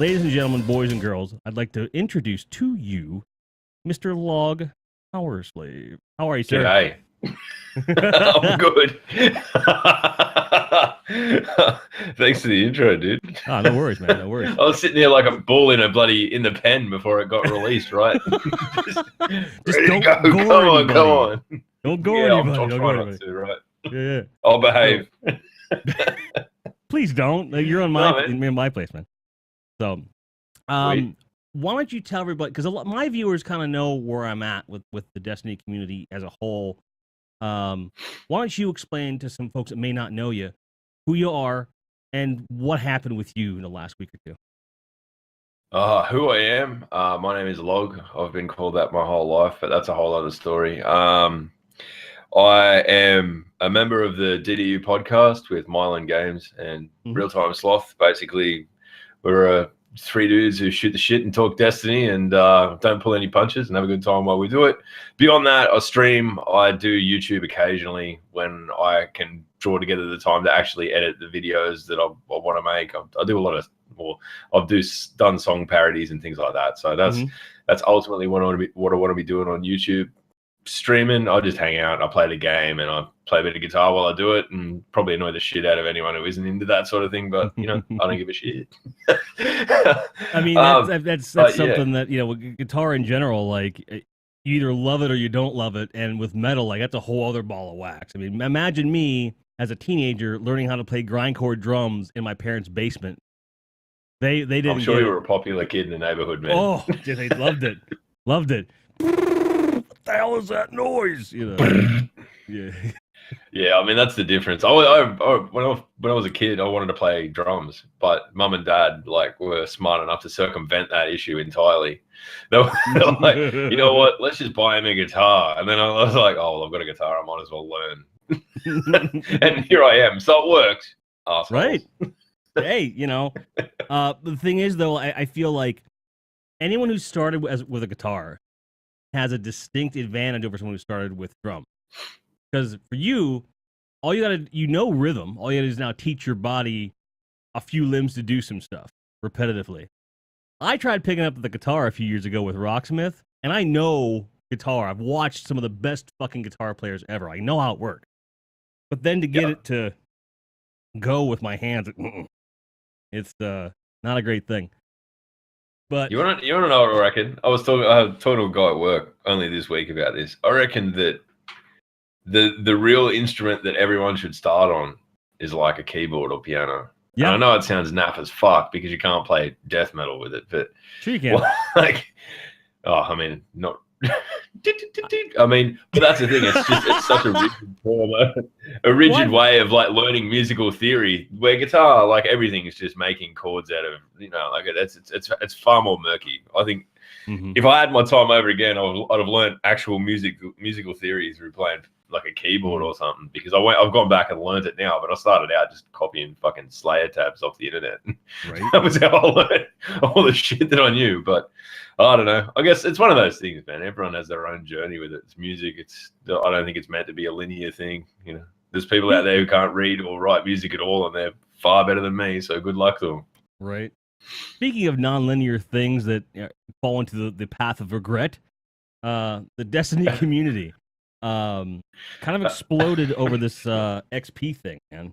Ladies and gentlemen, boys and girls, I'd like to introduce to you Mr. LogPowerslave. How are you, sir? G'day. I'm good. Thanks for the intro, dude. No worries, man. No worries. I was sitting there like a bull in the pen before it got released, right? Just don't go anybody. Come on. Don't go anybody. I'll don't try go not to, right? Yeah. I'll behave. Please don't. You're on my place, man. So, why don't you tell everybody, because my viewers kind of know where I'm at with the Destiny community as a whole. Why don't you explain to some folks that may not know you who you are and what happened with you in the last week or two? Who I am? My name is Log. I've been called that my whole life, but that's a whole other story. I am a member of the DDU podcast with Mylan Games and Real Time Sloth. Basically, we're three dudes who shoot the shit and talk Destiny and don't pull any punches and have a good time while we do it. Beyond that, I stream. I do YouTube occasionally when I can draw together the time to actually edit the videos that I want to make. I do a lot of, I've done song parodies and things like that. So that's ultimately what I want to be doing on YouTube. Streaming, I just hang out, I play the game, and I play a bit of guitar while I do it, and probably annoy the shit out of anyone who isn't into that sort of thing. But I don't give a shit. I mean, that's something that with guitar in general, like you either love it or you don't love it, and with metal, like that's a whole other ball of wax. I mean, imagine me as a teenager learning how to play grindcore drums in my parents' basement. They didn't. I'm sure you were a popular kid in the neighborhood, man. Oh, they loved it, loved it. What the hell is that noise? Yeah. I mean, that's the difference. When I was a kid, I wanted to play drums, but mum and dad were smart enough to circumvent that issue entirely. They were like, you know what? Let's just buy him a guitar. And then I was like, oh, well, I've got a guitar. I might as well learn. And here I am. So it works. Assholes. Right. Hey, the thing is, though, I feel like anyone who started with a guitar has a distinct advantage over someone who started with drum. Because for you, all you gotta, rhythm. All you gotta do is now teach your body a few limbs to do some stuff repetitively. I tried picking up the guitar a few years ago with Rocksmith, and I know guitar. I've watched some of the best fucking guitar players ever. I know how it works. But then to get it to go with my hands, it's not a great thing. But you want to know what I reckon? I was talking to a guy at work only this week about this. I reckon that the real instrument that everyone should start on is like a keyboard or piano. Yeah, and I know it sounds naff as fuck because you can't play death metal with it, but sure you can. Not. I mean, but that's the thing. It's such a rigid form, a rigid way of learning musical theory. Where guitar, everything is just making chords out of it's far more murky. I think if I had my time over again, I'd have learned actual musical theory through playing like a keyboard or something. Because I've gone back and learned it now, but I started out just copying fucking Slayer tabs off the internet. Right. That was how I learned all the shit that I knew. But I don't know. I guess it's one of those things, man. Everyone has their own journey with it. It's music. I don't think it's meant to be a linear thing. There's people out there who can't read or write music at all, and they're far better than me. So good luck to them. Right. Speaking of non-linear things that fall into the path of regret, the Destiny community kind of exploded over this XP thing, man.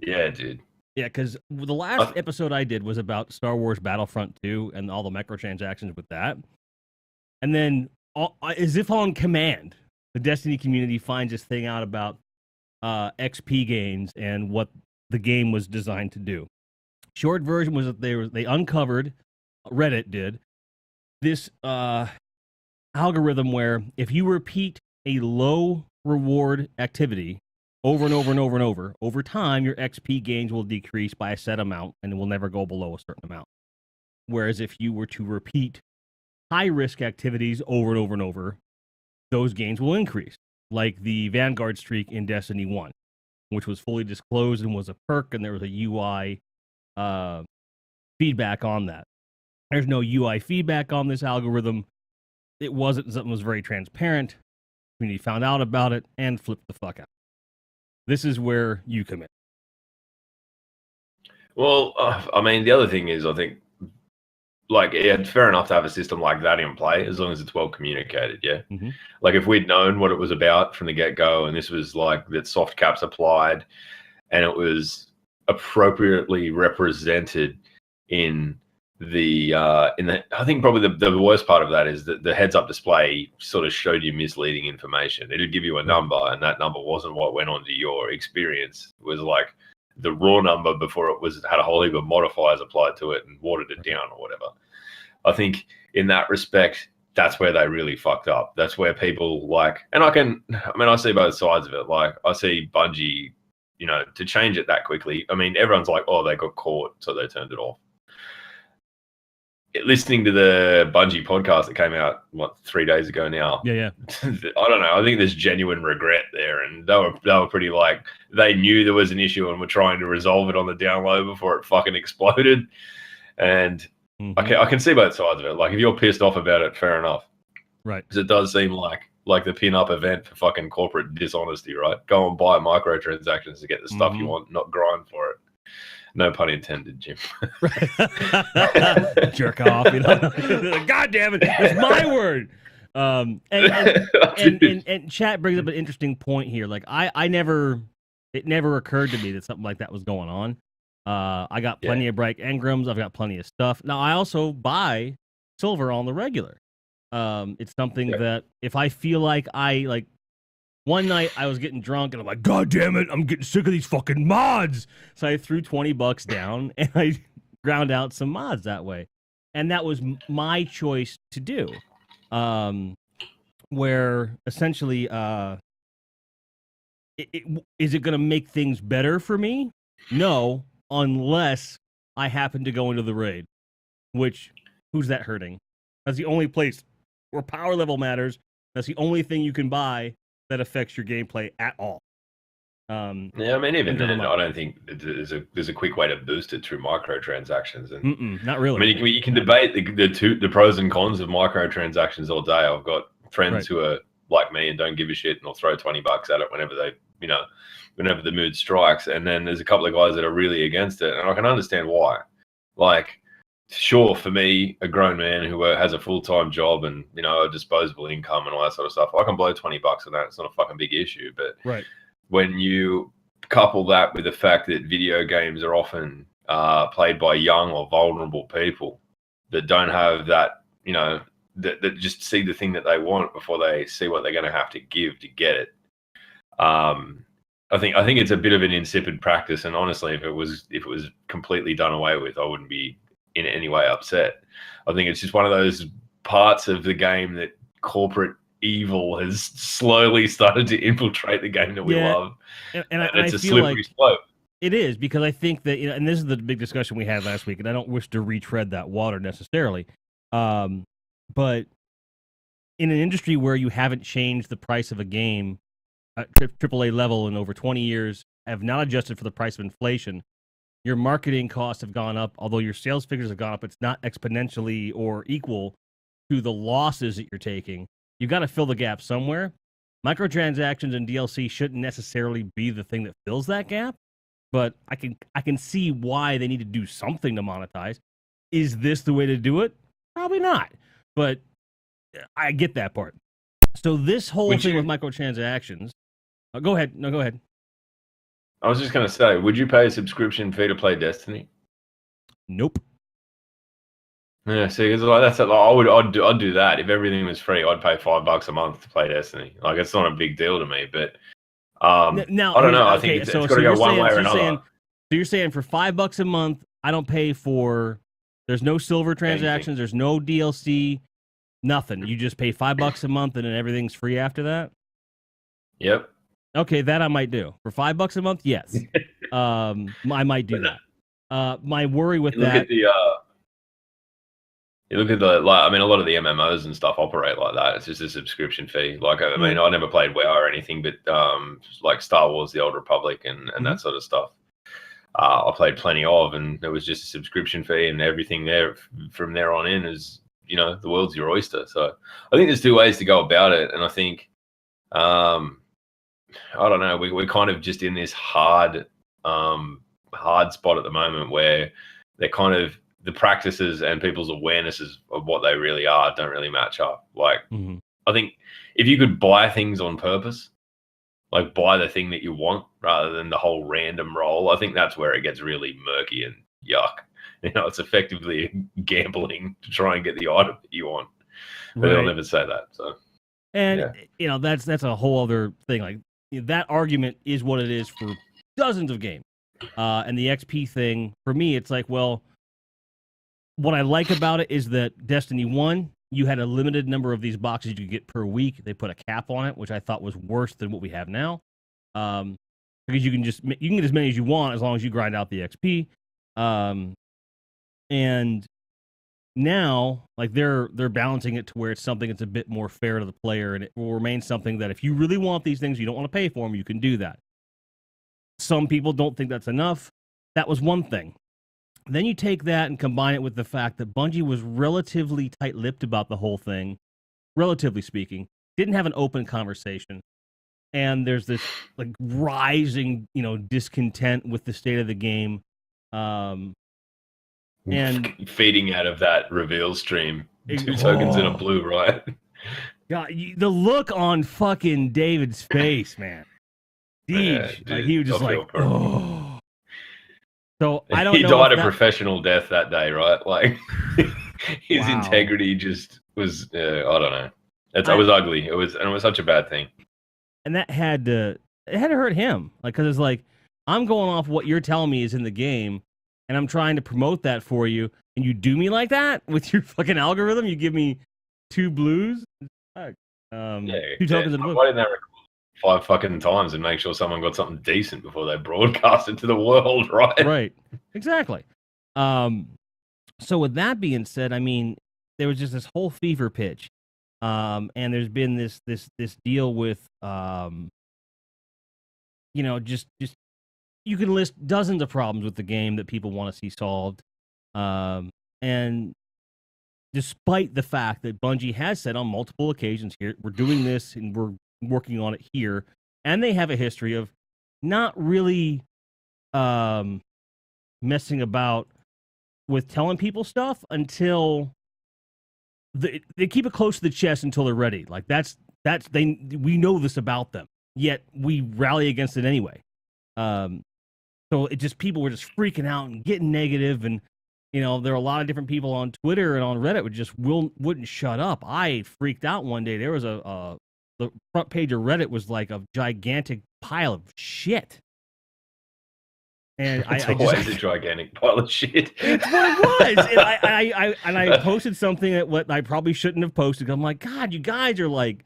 Yeah, dude. Yeah, because the last episode I did was about Star Wars Battlefront 2 and all the microtransactions with that. And then, as if on command, the Destiny community finds this thing out about XP gains and what the game was designed to do. Short version was that they uncovered, Reddit did, this algorithm where if you repeat a low reward activity over and over and over and over time, your XP gains will decrease by a set amount and it will never go below a certain amount. Whereas if you were to repeat high-risk activities over and over and over, those gains will increase, like the Vanguard streak in Destiny 1, which was fully disclosed and was a perk, and there was a UI feedback on that. There's no UI feedback on this algorithm. It wasn't something that was very transparent. The community found out about it and flipped the fuck out. This is where you come in. Well, I mean, the other thing is, I think, like, yeah, it's fair enough to have a system like that in play as long as it's well communicated. Yeah. Mm-hmm. Like, if we'd known what it was about from the get go, and this was like that soft caps applied, and it was appropriately represented in I think probably the worst part of that is that the heads up display sort of showed you misleading information. It'd give you a number, and that number wasn't what went on to your experience. It was like the raw number before it had a whole heap of modifiers applied to it and watered it down or whatever. I think in that respect, that's where they really fucked up. That's where people and I see both sides of it. Like, I see Bungie, to change it that quickly. I mean, everyone's like, oh, they got caught, so they turned it off. Listening to the Bungie podcast that came out 3 days ago now. Yeah. I don't know. I think there's genuine regret there, and they were pretty they knew there was an issue and were trying to resolve it on the down low before it fucking exploded. And I can see both sides of it. Like, if you're pissed off about it, fair enough. Right. Because it does seem like the pin-up event for fucking corporate dishonesty, right? Go and buy microtransactions to get the stuff you want, not grind for it. No pun intended, Jim. Jerk off, God damn it, it's my word. And chat brings up an interesting point here. Like, it never occurred to me that something like that was going on. I got plenty of bright engrams. I've got plenty of stuff. Now, I also buy silver on the regular. It's something that if I feel like one night I was getting drunk and I'm like, God damn it, I'm getting sick of these fucking mods. So I threw $20 down and I ground out some mods that way. And that was my choice to do. Where essentially, is it going to make things better for me? No, unless I happen to go into the raid. Who's that hurting? That's the only place where power level matters. That's the only thing you can buy that affects your gameplay at all. I mean, even then, I don't think there's a quick way to boost it through microtransactions. And not really. I mean, you can debate the pros and cons of microtransactions all day. I've got friends who are like me and don't give a shit, and they'll throw $20 at it whenever whenever the mood strikes. And then there's a couple of guys that are really against it, and I can understand why. Like, sure, for me, a grown man who has a full-time job and a disposable income and all that sort of stuff, I can blow $20 on that. It's not a fucking big issue. But when you couple that with the fact that video games are often played by young or vulnerable people that don't have that, that just see the thing that they want before they see what they're going to have to give to get it. I think it's a bit of an insipid practice. And honestly, if it was completely done away with, I wouldn't be in any way upset. I think it's just one of those parts of the game that corporate evil has slowly started to infiltrate the game that we love. And it's a slippery slope. It is, because I think that, and this is the big discussion we had last week, and I don't wish to retread that water necessarily. But in an industry where you haven't changed the price of a game at AAA level in over 20 years, have not adjusted for the price of inflation, your marketing costs have gone up, although your sales figures have gone up. It's not exponentially or equal to the losses that you're taking. You've got to fill the gap somewhere. Microtransactions and DLC shouldn't necessarily be the thing that fills that gap, but I can see why they need to do something to monetize. Is this the way to do it? Probably not, but I get that part. So this whole thing with microtransactions. Go ahead. No, go ahead. I was just going to say, would you pay a subscription fee to play Destiny? Nope. Yeah, see, I'd do that if everything was free. I'd pay $5 a month to play Destiny. Like, it's not a big deal to me, but now, I don't know. I think it's got to go one way or another. So you're saying for $5 a month, I don't pay for. There's no silver transactions. There's no DLC. Nothing. You just pay $5 a month, and then everything's free after that. Yep. Okay, that I might do. For $5 a month, yes. I might do that. My worry with that. You look at a lot of the MMOs and stuff operate like that. It's just a subscription fee. Like, I mean, I never played WoW or anything, but like Star Wars: The Old Republic and that sort of stuff. I played plenty of, and it was just a subscription fee, and everything there from there on in is, the world's your oyster. So I think there's two ways to go about it, and I think, I don't know, we're kind of just in this hard, hard spot at the moment where they're kind of the practices and people's awarenesses of what they really are don't really match up. Like, I think if you could buy things on purpose, like buy the thing that you want rather than the whole random roll, I think that's where it gets really murky and yuck. You know, it's effectively gambling to try and get the item that you want. But they'll never say that. So, and you know, that's a whole other thing. Like, that argument is what it is for dozens of games. And the XP thing, for me, it's like, well, what I like about it is that Destiny 1, you had a limited number of these boxes you could get per week. They put a cap on it, which I thought was worse than what we have now. Because you can get as many as you want as long as you grind out the XP. And now, like, they're balancing it to where it's something that's a bit more fair to the player, and it will remain something that if you really want these things, you don't want to pay for them, you can do that. Some people don't think that's enough. That was one thing. Then you take that and combine it with the fact that Bungie was relatively tight-lipped about the whole thing, relatively speaking, didn't have an open conversation, and there's this like rising, you know, discontent with the state of the game, and feeding out of that reveal stream, 2 tokens in a blue, right? God, the look on fucking David's face, man. Dude, like, he was just like, oh. So I don't know. He died a professional death that day, right? Like, his integrity just was, I don't know. It was ugly. It was such a bad thing. And that had to hurt him. Like, because it's like, I'm going off what you're telling me is in the game, and I'm trying to promote that for you, and you do me like that with your fucking algorithm? You give me 2 blues? 2 tokens in blue. Why didn't they record 5 fucking times and make sure someone got something decent before they broadcast it to the world, right? Right. Exactly. So with that being said, I mean, there was just this whole fever pitch. And there's been this deal with, you know, just you can list dozens of problems with the game that people want to see solved. And despite the fact that Bungie has said on multiple occasions here, we're doing this and we're working on it here, and they have a history of not really messing about with telling people stuff until they keep it close to the chest until they're ready. Like, we know this about them, yet we rally against it anyway. So it just, people were just freaking out and getting negative, and you know, there are a lot of different people on Twitter and on Reddit who just wouldn't shut up. I freaked out one day. There was the front page of Reddit was like a gigantic pile of shit. And it's always a gigantic pile of shit. It's what it was. And I posted something that what I probably shouldn't have posted. I'm like, God, you guys are like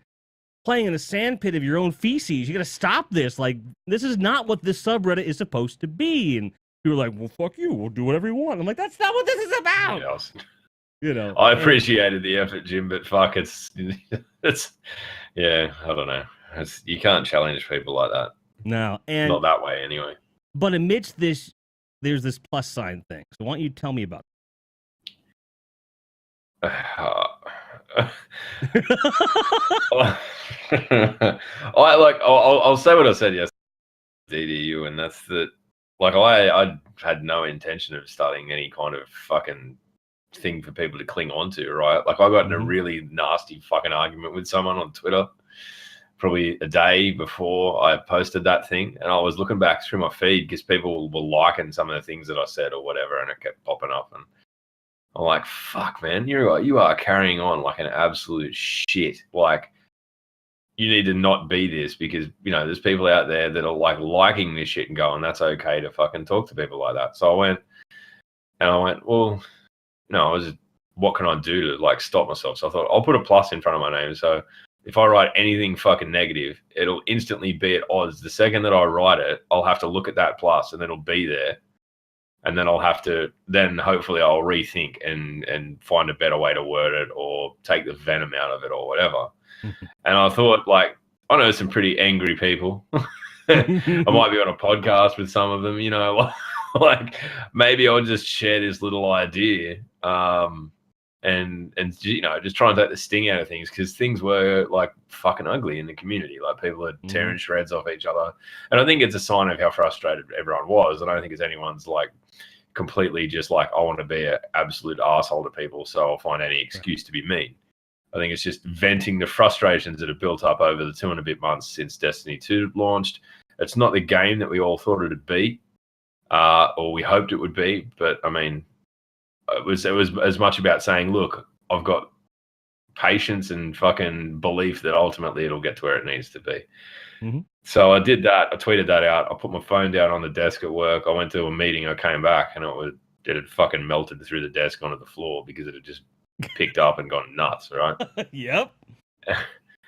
playing in a sandpit of your own feces. You got to stop this. Like, this is not what this subreddit is supposed to be. And you were like, well, fuck you. We'll do whatever you want. I'm like, that's not what this is about. Yes. You know, I appreciated the effort, Jim, but fuck, it's yeah, I don't know. You can't challenge people like that. No, and not that way anyway. But amidst this, there's this plus sign thing. So why don't you tell me about it? I'll say what I said yesterday, DDU, and that's that. Like, I had no intention of starting any kind of fucking thing for people to cling on to, right? Like, I got in a really nasty fucking argument with someone on Twitter probably a day before I posted that thing, and I was looking back through my feed because people were liking some of the things that I said or whatever, and it kept popping up, and I'm like, fuck, man, you are carrying on like an absolute shit. Like, you need to not be this, because, you know, there's people out there that are like liking this shit and going, that's okay to fucking talk to people like that. So I went, well, no, what can I do to like stop myself? So I thought, I'll put a plus in front of my name. So if I write anything fucking negative, it'll instantly be at odds. The second that I write it, I'll have to look at that plus, and then it'll be there. And then hopefully I'll rethink and find a better way to word it, or take the venom out of it, or whatever. And I thought, like, I know some pretty angry people. I might be on a podcast with some of them, you know, like maybe I'll just share this little idea. and just try and take the sting out of things, because things were like fucking ugly in the community. Like people are tearing shreds off each other, and I think it's a sign of how frustrated everyone was. I don't think it's anyone's like completely just like, I want to be an absolute asshole to people, so I'll find any excuse to be mean. I think it's just venting the frustrations that have built up over the 2 and a bit months since Destiny 2 launched. It's not the game that we all thought it would be, or we hoped it would be, but I mean, it was as much about saying, look, I've got patience and fucking belief that ultimately it'll get to where it needs to be. So I did that. I tweeted that out. I put my phone down on the desk at work. I went to a meeting. I came back, and it had fucking melted through the desk onto the floor because it had just picked up and gone nuts, right? Yep.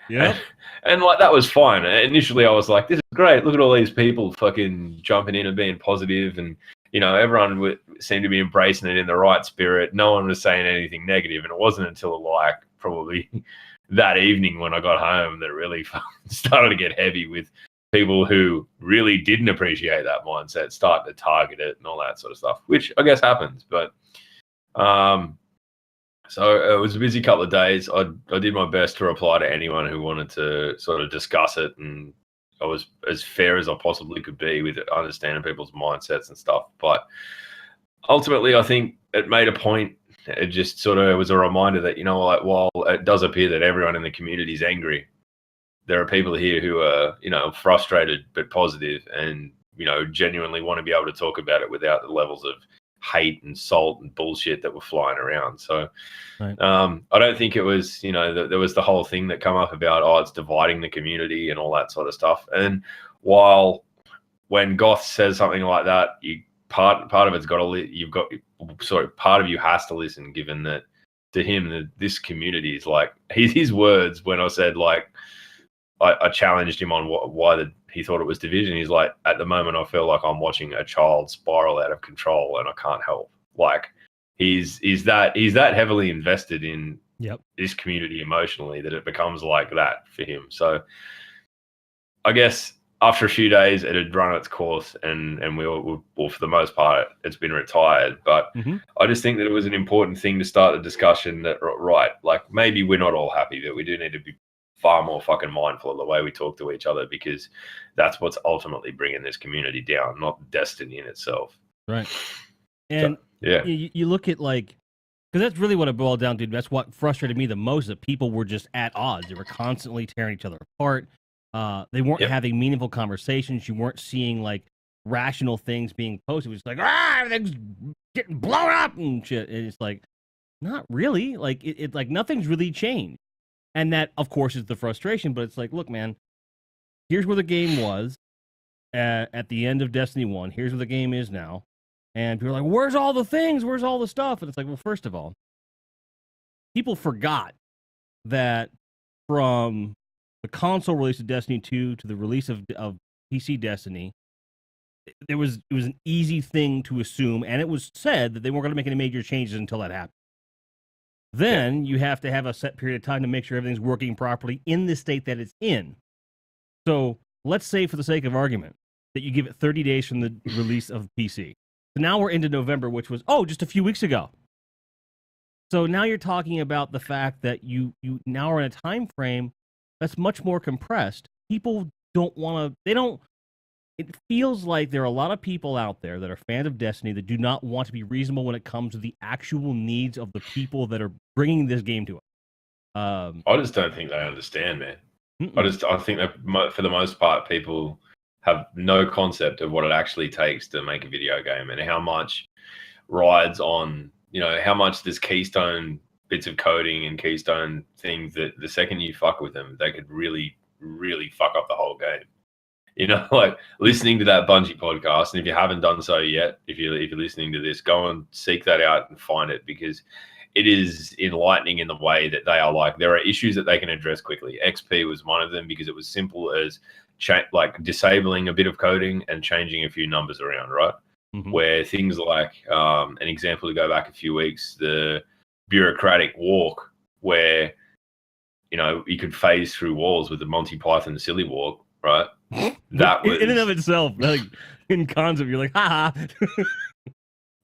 And like, that was fine. Initially, I was like, this is great. Look at all these people fucking jumping in and being positive, and everyone seemed to be embracing it in the right spirit. No one was saying anything negative, and it wasn't until like probably that evening when I got home that it really started to get heavy, with people who really didn't appreciate that mindset starting to target it and all that sort of stuff, which I guess happens. But so it was a busy couple of days. I did my best to reply to anyone who wanted to sort of discuss it, and I was as fair as I possibly could be with understanding people's mindsets and stuff. But ultimately, I think it made a point. It just sort of was a reminder that, like, while it does appear that everyone in the community is angry, there are people here who are, frustrated but positive, and, genuinely want to be able to talk about it without the levels of hate and salt and bullshit that were flying around. So I don't think it was, there was the whole thing that come up about, it's dividing the community and all that sort of stuff. And while when Goth says something like that, part of it's got to, part of you has to listen, given that to him, that this community is like, his words when I said, like, I challenged him on why he thought it was division. He's like, at the moment, I feel like I'm watching a child spiral out of control, and I can't help. Like, he's that heavily invested in this community emotionally that it becomes like that for him. So I guess after a few days, it had run its course, and we were, well, for the most part, it's been retired. But I just think that it was an important thing to start the discussion that, right, like, maybe we're not all happy, but we do need to be far more fucking mindful of the way we talk to each other, because that's what's ultimately bringing this community down, not Destiny in itself. Right. And so, you look at, like, because that's really what it boiled down to. That's what frustrated me the most, that people were just at odds. They were constantly tearing each other apart. They weren't having meaningful conversations. You weren't seeing, like, rational things being posted. It was like, everything's getting blown up and shit. And it's like, not really. Like, it like, nothing's really changed. And that, of course, is the frustration. But it's like, look, man, here's where the game was at the end of Destiny 1. Here's where the game is now. And people are like, where's all the things? Where's all the stuff? And it's like, well, first of all, people forgot that from the console release of Destiny 2 to the release of PC Destiny, it was an easy thing to assume, and it was said that they weren't going to make any major changes until that happened. Then you have to have a set period of time to make sure everything's working properly in the state that it's in. So let's say, for the sake of argument, that you give it 30 days from the release of PC. So now we're into November, which was, just a few weeks ago. So now you're talking about the fact that you now are in a time frame that's much more compressed. People don't want to, it feels like there are a lot of people out there that are fans of Destiny that do not want to be reasonable when it comes to the actual needs of the people that are bringing this game to us. I just don't think they understand, man. I think that for the most part, people have no concept of what it actually takes to make a video game, and how much rides on, how much there's keystone bits of coding and keystone things that the second you fuck with them, they could really, really fuck up the whole game. Like listening to that Bungie podcast, and if you haven't done so yet, if you're listening to this, go and seek that out and find it, because it is enlightening in the way that they are like, there are issues that they can address quickly. XP was one of them, because it was simple as like disabling a bit of coding and changing a few numbers around, right? Where things like, an example to go back a few weeks, the bureaucratic walk, where, you could phase through walls with the Monty Python silly walk, right? That was, in and of itself, like, in concept, you're like, ha.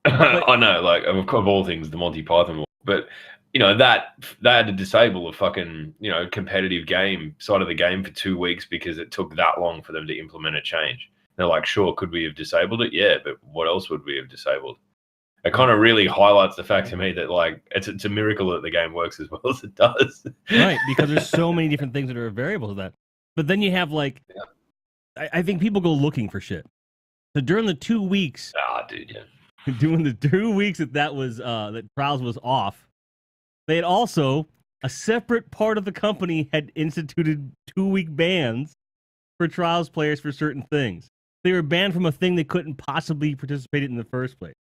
I know, like, of all things, the Monty Python walk. But you know, that they had to disable a fucking, you know, competitive game side of the game for 2 weeks because it took that long for them to implement a change. They're like, sure, could we have disabled it? Yeah, but what else would we have disabled? It kind of really highlights the fact to me that, like, it's a miracle that the game works as well as it does. Right, because there's so many different things that are variables of that. But then you have, like, I think people go looking for shit. So during the 2 weeks, doing the 2 weeks that was that Trials was off, they had also, a separate part of the company had instituted 2-week bans for Trials players for certain things. They were banned from a thing they couldn't possibly participate in the first place.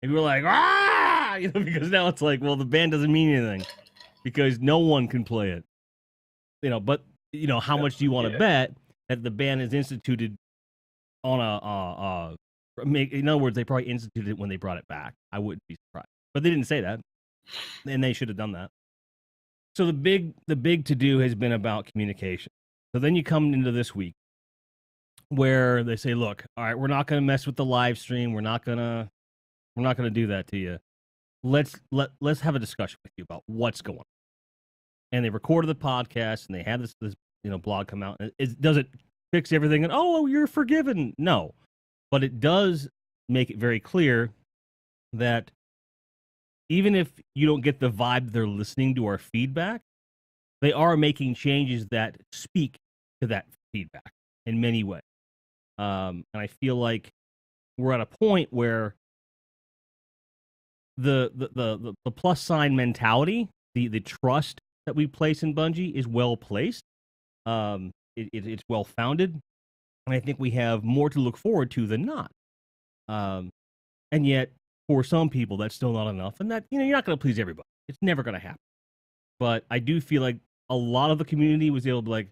And we were like, ah, you know, because now it's like, well, the ban doesn't mean anything because no one can play it. You know, but you know, how much do you want to bet that the ban is instituted on in other words, they probably instituted it when they brought it back. I wouldn't be surprised, but they didn't say that, and they should have done that. So the big to do has been about communication. So then you come into this week where they say, look, all right, we're not going to mess with the live stream. We're not going to do that to you. Let's have a discussion with you about what's going on. And they recorded the podcast and they had this blog come out. Does it fix everything? And oh, you're forgiven? No, but it does make it very clear that even if you don't get the vibe they're listening to our feedback, they are making changes that speak to that feedback in many ways. And I feel like we're at a point where the plus sign mentality, the trust that we place in Bungie is well placed. It's well founded, and I think we have more to look forward to than not. And yet, for some people, that's still not enough, and that, you know, you're not going to please everybody. It's never going to happen. But I do feel like a lot of the community was able to be like,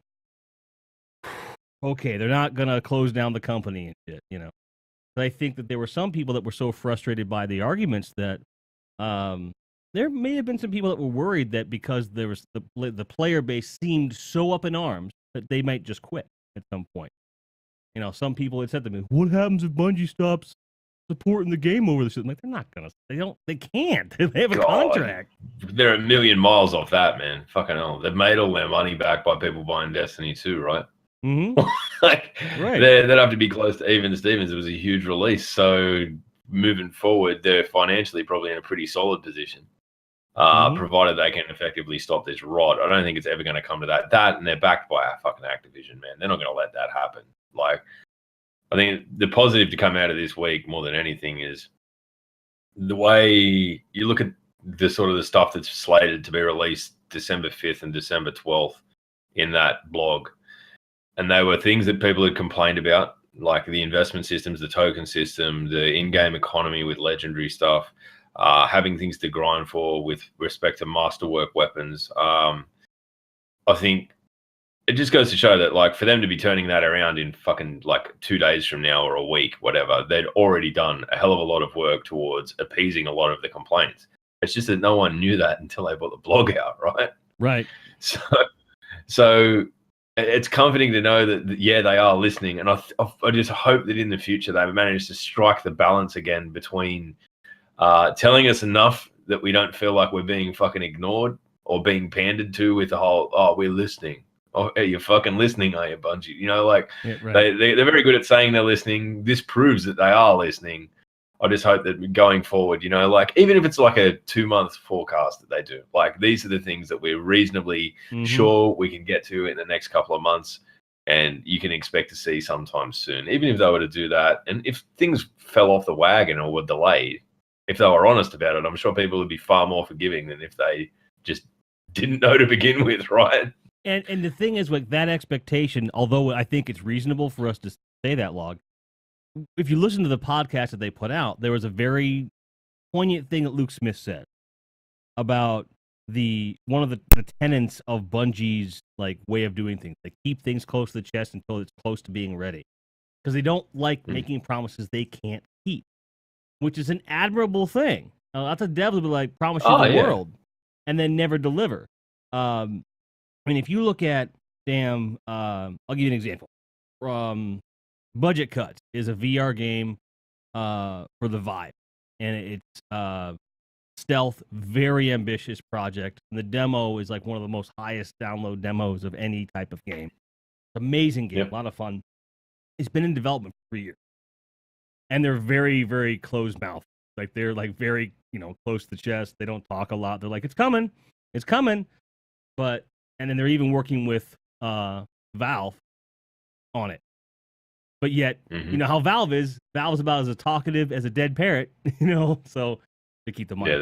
okay, they're not going to close down the company and shit, you know. But I think that there were some people that were so frustrated by the arguments that there may have been some people that were worried that because there was the player base seemed so up in arms that they might just quit at some point. You know, some people had said to me, "What happens if Bungie stops supporting the game over this?" I'm like, they're not gonna. They can't. They have a contract. They're a million miles off that, man. Fucking hell. They've made all their money back by people buying Destiny 2, right? Mm-hmm. Like, right. They'd have to be close to even Stevens. It was a huge release. So moving forward, they're financially probably in a pretty solid position. Provided they can effectively stop this rot. I don't think it's ever going to come to that. And they're backed by a fucking Activision, man. They're not going to let that happen. Like, I think the positive to come out of this week more than anything is the way you look at the sort of the stuff that's slated to be released December 5th and December 12th in that blog. And they were things that people had complained about, like the investment systems, the token system, the in-game economy with legendary stuff, having things to grind for with respect to masterwork weapons. I think it just goes to show that, like, for them to be turning that around in fucking like 2 days from now or a week, whatever, they'd already done a hell of a lot of work towards appeasing a lot of the complaints. It's just that no one knew that until they put the blog out, right? Right. So it's comforting to know that, yeah, they are listening. And I just hope that in the future they manage to strike the balance again between telling us enough that we don't feel like we're being fucking ignored or being pandered to with the whole, oh, we're listening. Oh, hey, you're fucking listening, are you, Bungie? You know, like, right. They're very good at saying they're listening. This proves that they are listening. I just hope that going forward, you know, like, even if it's like a 2-month forecast that they do, like, these are the things that we're reasonably sure we can get to in the next couple of months, and you can expect to see sometime soon. Even if they were to do that, and if things fell off the wagon or were delayed, if they were honest about it, I'm sure people would be far more forgiving than if they just didn't know to begin with, right? And the thing is, like, that expectation, although I think it's reasonable for us to say that, Log, if you listen to the podcast that they put out, there was a very poignant thing that Luke Smith said about one of the tenets of Bungie's, like, way of doing things. They keep things close to the chest until it's close to being ready, because they don't like making promises they can't keep, which is an admirable thing. That's a devil to be like, promise you the world and then never deliver. I mean, if you look at I'll give you an example. Budget Cuts is a VR game for the Vive, and it's stealth, very ambitious project. And the demo is like one of the most highest download demos of any type of game. Amazing game, a lot of fun. It's been in development for 3 years. And they're very, very closed mouth. Like they're like very, close to the chest. They don't talk a lot. They're like, it's coming. But, and then they're even working with Valve on it. But yet, you know how Valve is. Valve's about as talkative as a dead parrot, so to keep the money. Yeah,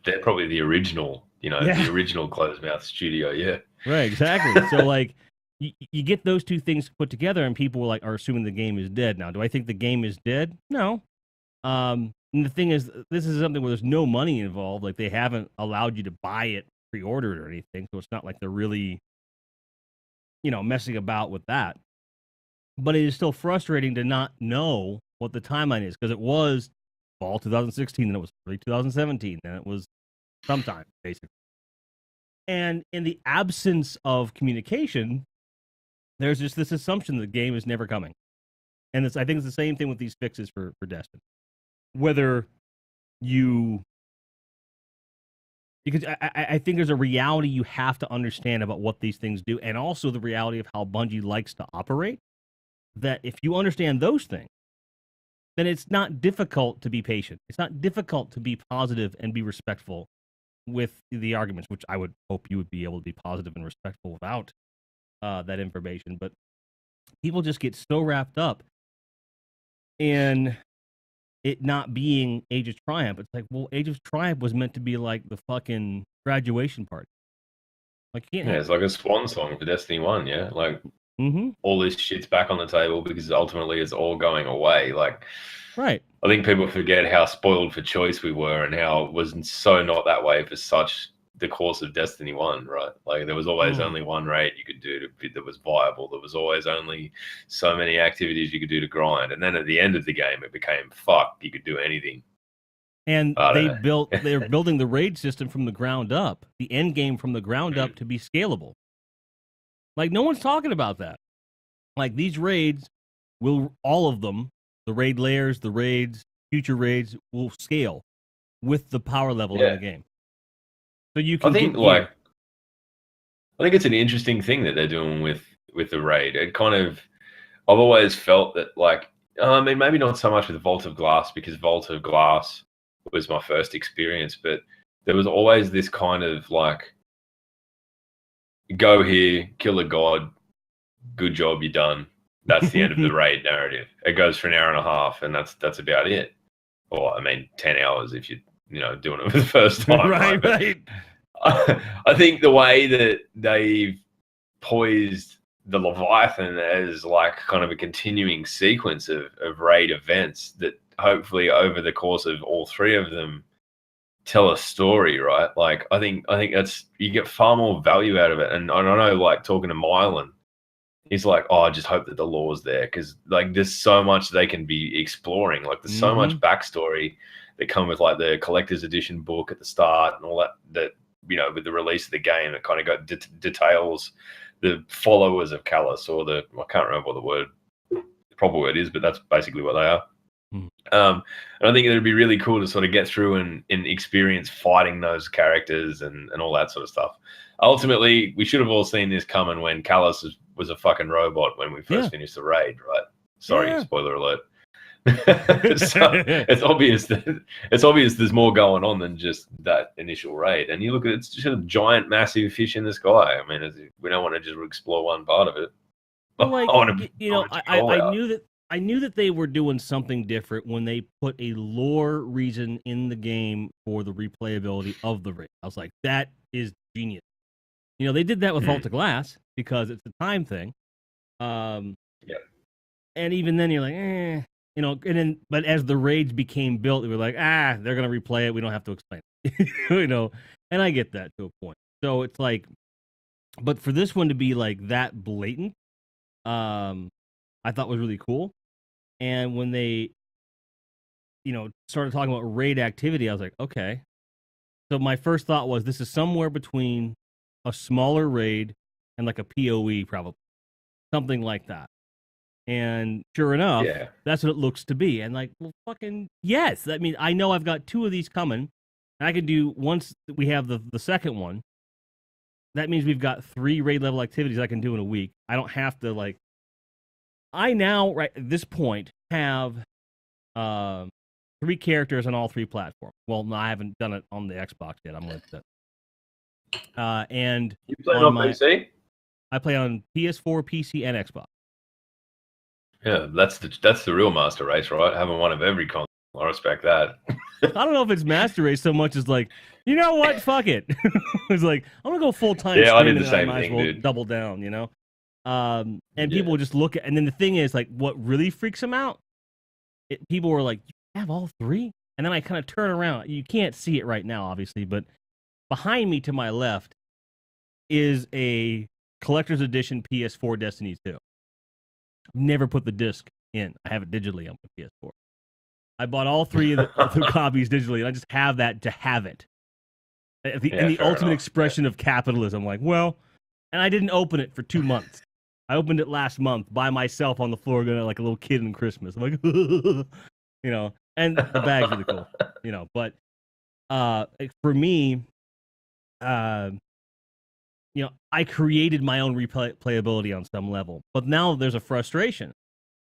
they're probably the original, the original closed mouth studio. Yeah. Right, exactly. So like, you get those two things put together, and people are assuming the game is dead. Now, do I think the game is dead? No. And the thing is, this is something where there's no money involved. Like they haven't allowed you to buy it pre-ordered or anything, so it's not like they're really, messing about with that. But it is still frustrating to not know what the timeline is, because it was fall 2016, then it was early 2017, then it was sometime, basically. And in the absence of communication, there's just this assumption that the game is never coming. And I think it's the same thing with these fixes for Destiny. Whether because I think there's a reality you have to understand about what these things do, and also the reality of how Bungie likes to operate, that if you understand those things, then it's not difficult to be patient. It's not difficult to be positive and be respectful with the arguments, which I would hope you would be able to be positive and respectful without that information. But people just get so wrapped up in it not being Age of Triumph. It's like, well, Age of Triumph was meant to be like the fucking graduation party. Like, it's like a swan song for Destiny 1, yeah? Like, all this shit's back on the table because ultimately it's all going away. Like, right. I think people forget how spoiled for choice we were and how it was so not that way for the course of Destiny 1, right? Like, there was always only one raid you could do that was viable. There was always only so many activities you could do to grind. And then at the end of the game, it became, you could do anything. And they're building the raid system from the ground up, the end game from the ground up to be scalable. Like, no one's talking about that. Like, these raids all of them, the raid layers, the raids, future raids, will scale with the power level in the game. So you can I think it's an interesting thing that they're doing with the raid. It kind of, I've always felt that, like, I mean, maybe not so much with Vault of Glass, because Vault of Glass was my first experience, but there was always this kind of like, go here, kill a god, good job, you're done. That's the end of the raid narrative. It goes for an hour and a half, and that's about it. Or, I mean, 10 hours if you're doing it for the first time. right. I think the way that they've poised the Leviathan as like kind of a continuing sequence of raid events that hopefully over the course of all three of them tell a story, right? Like, I think that's, you get far more value out of it. And I don't know, like, talking to Mylan, he's like, I just hope that the lore's there, because like there's so much they can be exploring. Like, there's so much backstory that come with like the collector's edition book at the start and all that with the release of the game, it kind of details the followers of Callus, or I can't remember what the proper word is, but that's basically what they are. And I think it'd be really cool to sort of get through and experience fighting those characters and all that sort of stuff. Ultimately, we should have all seen this coming when Callus was a fucking robot when we first finished the raid, right? Sorry, spoiler alert. So it's obvious there's more going on than just that initial raid. And you look at it's just a giant, massive fish in the sky. I mean, we don't want to just explore one part of it. Well, like, I knew that they were doing something different when they put a lore reason in the game for the replayability of the raid. I was like, that is genius. They did that with Vault of Glass because it's a time thing. And even then you're like, but as the raids became built, we were like, they're going to replay it. We don't have to explain it, and I get that to a point. So it's like, but for this one to be like that blatant, I thought was really cool. And when they, started talking about raid activity, I was like, okay. So my first thought was, this is somewhere between a smaller raid and like a PoE, probably something like that. And sure enough, that's what it looks to be. And like, well, fucking yes. I mean, I know I've got 2 of these coming. I could do, once we have the second one, that means we've got 3 raid level activities I can do in a week. I don't have to, like, I now, right at this point, have 3 characters on all 3 platforms. Well, no, I haven't done it on the Xbox yet. I'm going to. And you play on PC? I play on PS4, PC, and Xbox. Yeah, that's the real master race, right? Having one of every console. I respect that. I don't know if it's master race so much as like, you know what? Fuck it. It's like, I'm gonna go full time. Yeah, I did the same thing, well dude. double down, you know. And people just look at, and then the thing is, like, what really freaks them out? People were like, "You have all 3?" And then I kind of turn around. You can't see it right now, obviously, but behind me to my left is a collector's edition PS4 Destiny 2. Never put the disc in. I have it digitally on my PS4. I bought all 3 of the copies digitally, and I just have that to have it. And the ultimate expression of capitalism. Like, well, and I didn't open it for 2 months. I opened it last month by myself on the floor, going like a little kid in Christmas. I'm like, you know, and the bag's really cool, you know. But for me, you know, I created my own replayability on some level. But now there's a frustration.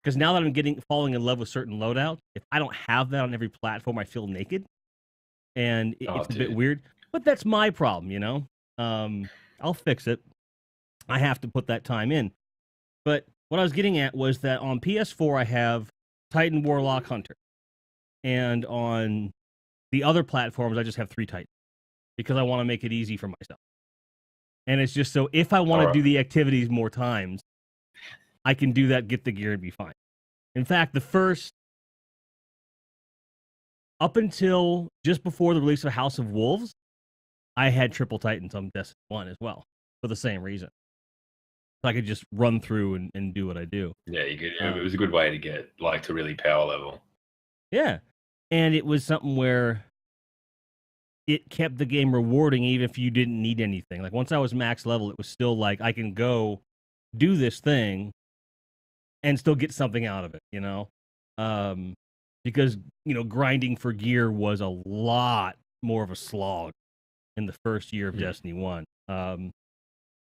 Because now that I'm falling in love with certain loadouts, if I don't have that on every platform, I feel naked. And it's a bit weird. But that's my problem, you know? I'll fix it. I have to put that time in. But what I was getting at was that on PS4, I have Titan, Warlock, Hunter. And on the other platforms, I just have 3 Titans. Because I want to make it easy for myself. And it's just so if I want to do the activities more times, I can do that, get the gear, and be fine. In fact, up until just before the release of House of Wolves, I had triple Titans on Destiny 1 as well, for the same reason. So I could just run through and do what I do. Yeah, you could. It was a good way to get, like, to really power level. Yeah. And it was something where it kept the game rewarding even if you didn't need anything. Like, once I was max level, it was still like, I can go do this thing and still get something out of it, you know? Because, you know, grinding for gear was a lot more of a slog in the first year of Destiny 1.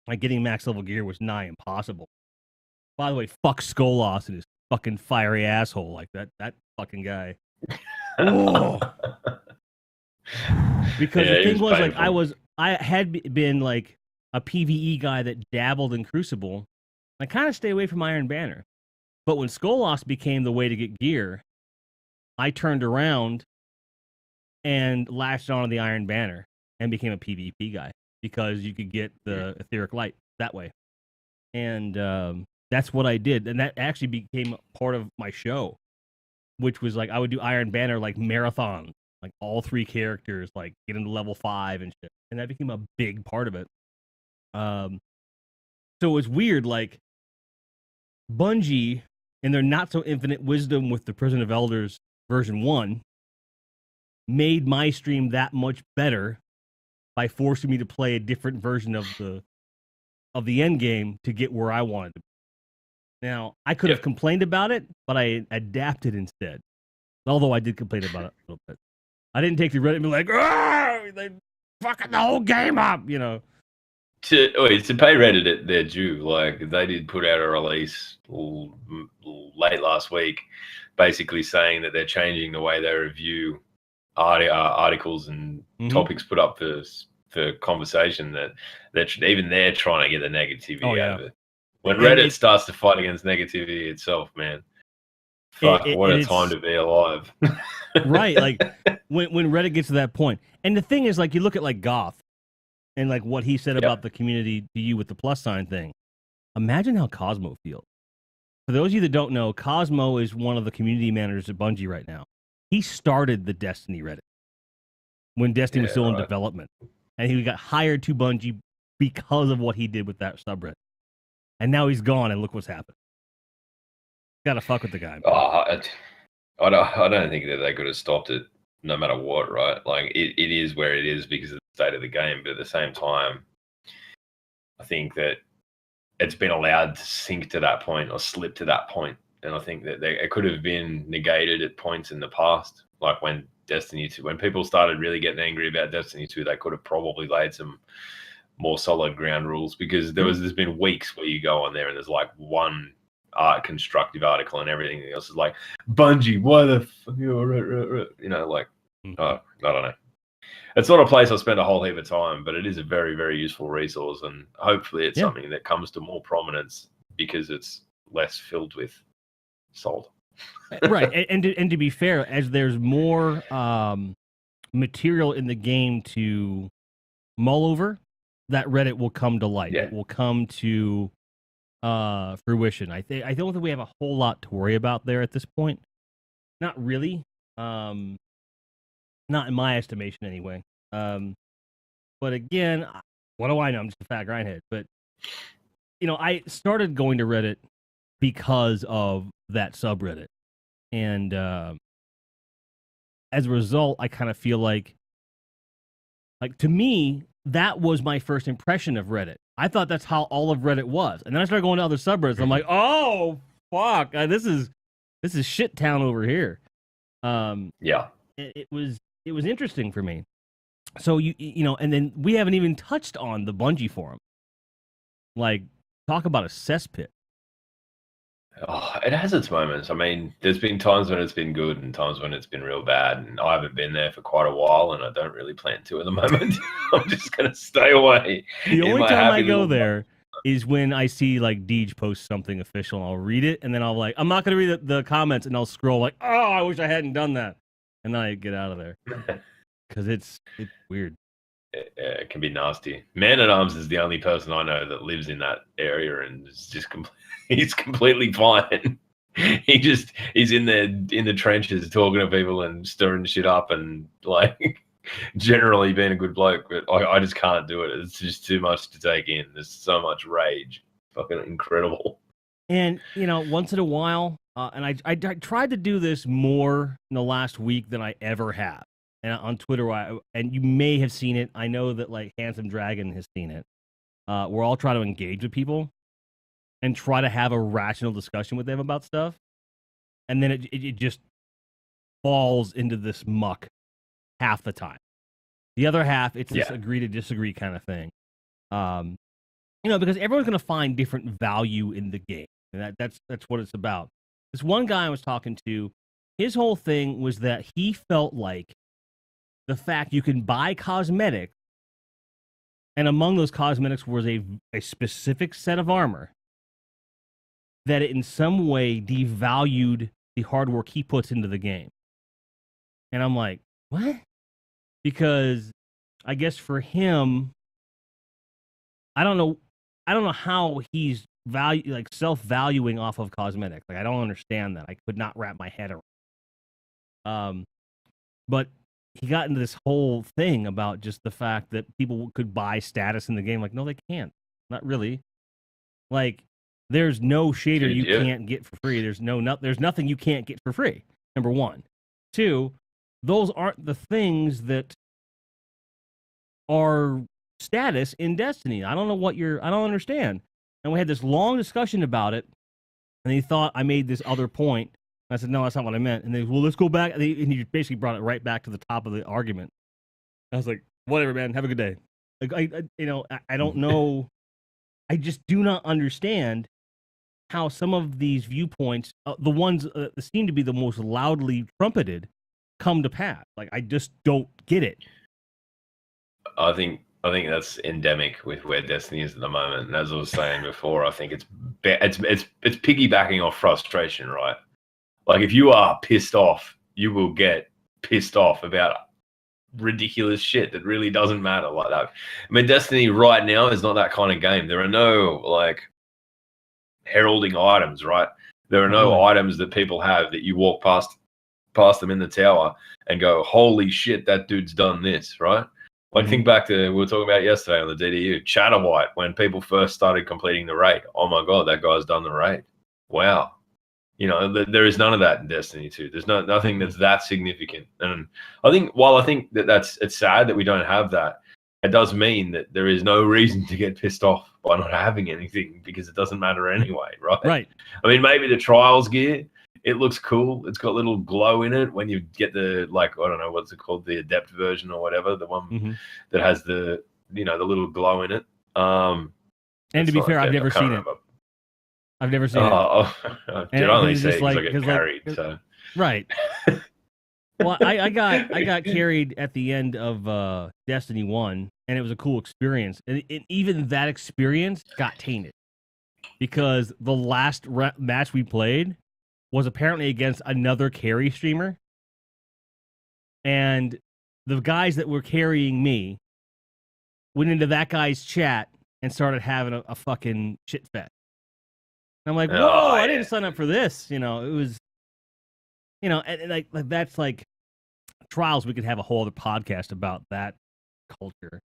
Like, getting max level gear was nigh impossible. By the way, fuck Skolas and his fucking fiery asshole. Like, that fucking guy. Oh. Because the thing was, like, I had been, like, a PvE guy that dabbled in Crucible. I kind of stay away from Iron Banner. But when Skolas became the way to get gear, I turned around and latched onto the Iron Banner and became a PvP guy because you could get the Etheric Light that way. And that's what I did. And that actually became part of my show, which was like I would do Iron Banner like marathon, like all 3 characters, like get into level 5 and shit. And that became a big part of it. So it was weird, like Bungie, in their not so infinite wisdom with the Prison of Elders version 1, made my stream that much better by forcing me to play a different version of the end game to get where I wanted to be. Now, I could have complained about it, but I adapted instead. Although I did complain about it a little bit. I didn't take to Reddit and be like, they fucking the whole game up, you know. To pay Reddit their due, like, they did put out a release late last week, basically saying that they're changing the way they review articles and topics put up for conversation. That they're trying to get the negativity out of it. When Reddit starts to fight against negativity itself, man, fuck, what a time to be alive. Right, like when Reddit gets to that point. And the thing is, like, you look at like Goth. And like what he said about the community to you with the plus sign thing. Imagine how Cosmo feels. For those of you that don't know, Cosmo is one of the community managers at Bungie right now. He started the Destiny Reddit when Destiny was still in development. And he got hired to Bungie because of what he did with that subreddit. And now he's gone, and look what's happened. Gotta fuck with the guy. I don't think that they could have stopped it no matter what, right? Like, it is where it is because of the state of the game, but at the same time, I think that it's been allowed to sink to that point or slip to that point. And I think that it could have been negated at points in the past, like when Destiny 2. When people started really getting angry about Destiny 2, they could have probably laid some more solid ground rules, because there's been weeks where you go on there and there's like one constructive article and everything else is like, Bungie, why the fuck, like, I don't know. It's not a place I spend a whole heap of time, but it is a very, very useful resource, and hopefully it's something that comes to more prominence because it's less filled with salt. Right, and to be fair, as there's more material in the game to mull over, that Reddit will come to light. It will come to fruition. I don't think we have a whole lot to worry about there at this point. Not really. Not in my estimation, anyway. But again, what do I know? I'm just a fat grindhead. But I started going to Reddit because of that subreddit, and as a result, I kind of feel like to me, that was my first impression of Reddit. I thought that's how all of Reddit was, and then I started going to other subreddits. I'm like, oh fuck, this is shit town over here. It was interesting for me. So and then we haven't even touched on the Bungie forum. Like, talk about a cesspit. Oh, it has its moments. I mean, there's been times when it's been good and times when it's been real bad, and I haven't been there for quite a while, and I don't really plan to at the moment. I'm just going to stay away. The only time I go there is when I see, like, Deej post something official, and I'll read it, and then I'll, like, I'm not going to read the comments, and I'll scroll, like, oh, I wish I hadn't done that. And then I get out of there. Because it's weird. It can be nasty. Man at Arms is the only person I know that lives in that area, and is just he's completely fine. He's in the trenches talking to people and stirring shit up and like generally being a good bloke. But I just can't do it. It's just too much to take in. There's so much rage. Fucking incredible. And once in a while, and I tried to do this more in the last week than I ever have. And on Twitter, and you may have seen it. I know that like Handsome Dragon has seen it. We're all trying to engage with people and try to have a rational discussion with them about stuff. And then it just falls into this muck half the time. The other half, it's this agree to disagree kind of thing. Because everyone's going to find different value in the game. And that's what it's about. This one guy I was talking to, his whole thing was that he felt like the fact you can buy cosmetics, and among those cosmetics was a specific set of armor, that it in some way devalued the hard work he puts into the game. And I'm like, what? Because I guess for him, I don't know how he's self-valuing off of cosmetics. Like, I don't understand that. I could not wrap my head around. But he got into this whole thing about just the fact that people could buy status in the game. Like, no, they can't. Not really. Like, there's no shader you can't get for free. There's nothing you can't get for free. Number one. Two, those aren't the things that are status in Destiny. I don't understand. And we had this long discussion about it, and he thought I made this other point. I said, no, that's not what I meant. And they, well, let's go back. And he basically brought it right back to the top of the argument. I was like, whatever, man. Have a good day. Like, I don't know. I just do not understand how some of these viewpoints, the ones that seem to be the most loudly trumpeted, come to pass. Like, I just don't get it. I think that's endemic with where Destiny is at the moment. And as I was saying before, I think it's piggybacking off frustration, right? Like, if you are pissed off, you will get pissed off about ridiculous shit that really doesn't matter like that. I mean, Destiny right now is not that kind of game. There are no, like, heralding items, right? There are no items that people have that you walk past them in the tower and go, holy shit, that dude's done this, right? Like, think back to, we were talking about yesterday on the DDU, Chatterwhite, when people first started completing the raid. Oh my God, that guy's done the raid. Wow. There is none of that in Destiny 2. There's nothing that's that significant. And I think, while I think it's sad that we don't have that, it does mean that there is no reason to get pissed off by not having anything, because it doesn't matter anyway, right? Right. I mean, maybe the trials gear It looks cool. It's got little glow in it when you get the, like, I don't know what's it called, the adept version or whatever, the one that has the, the little glow in it. And to be fair, I've never seen it. I've never seen it. I did only see it because I get carried. So right. Well, I got carried at the end of Destiny 1, and it was a cool experience. And even that experience got tainted because the last match we played was apparently against another carry streamer. And the guys that were carrying me went into that guy's chat and started having a fucking shit fest. And I'm like, whoa, I didn't sign up for this. It was, and like that's like Trials. We could have a whole other podcast about that culture.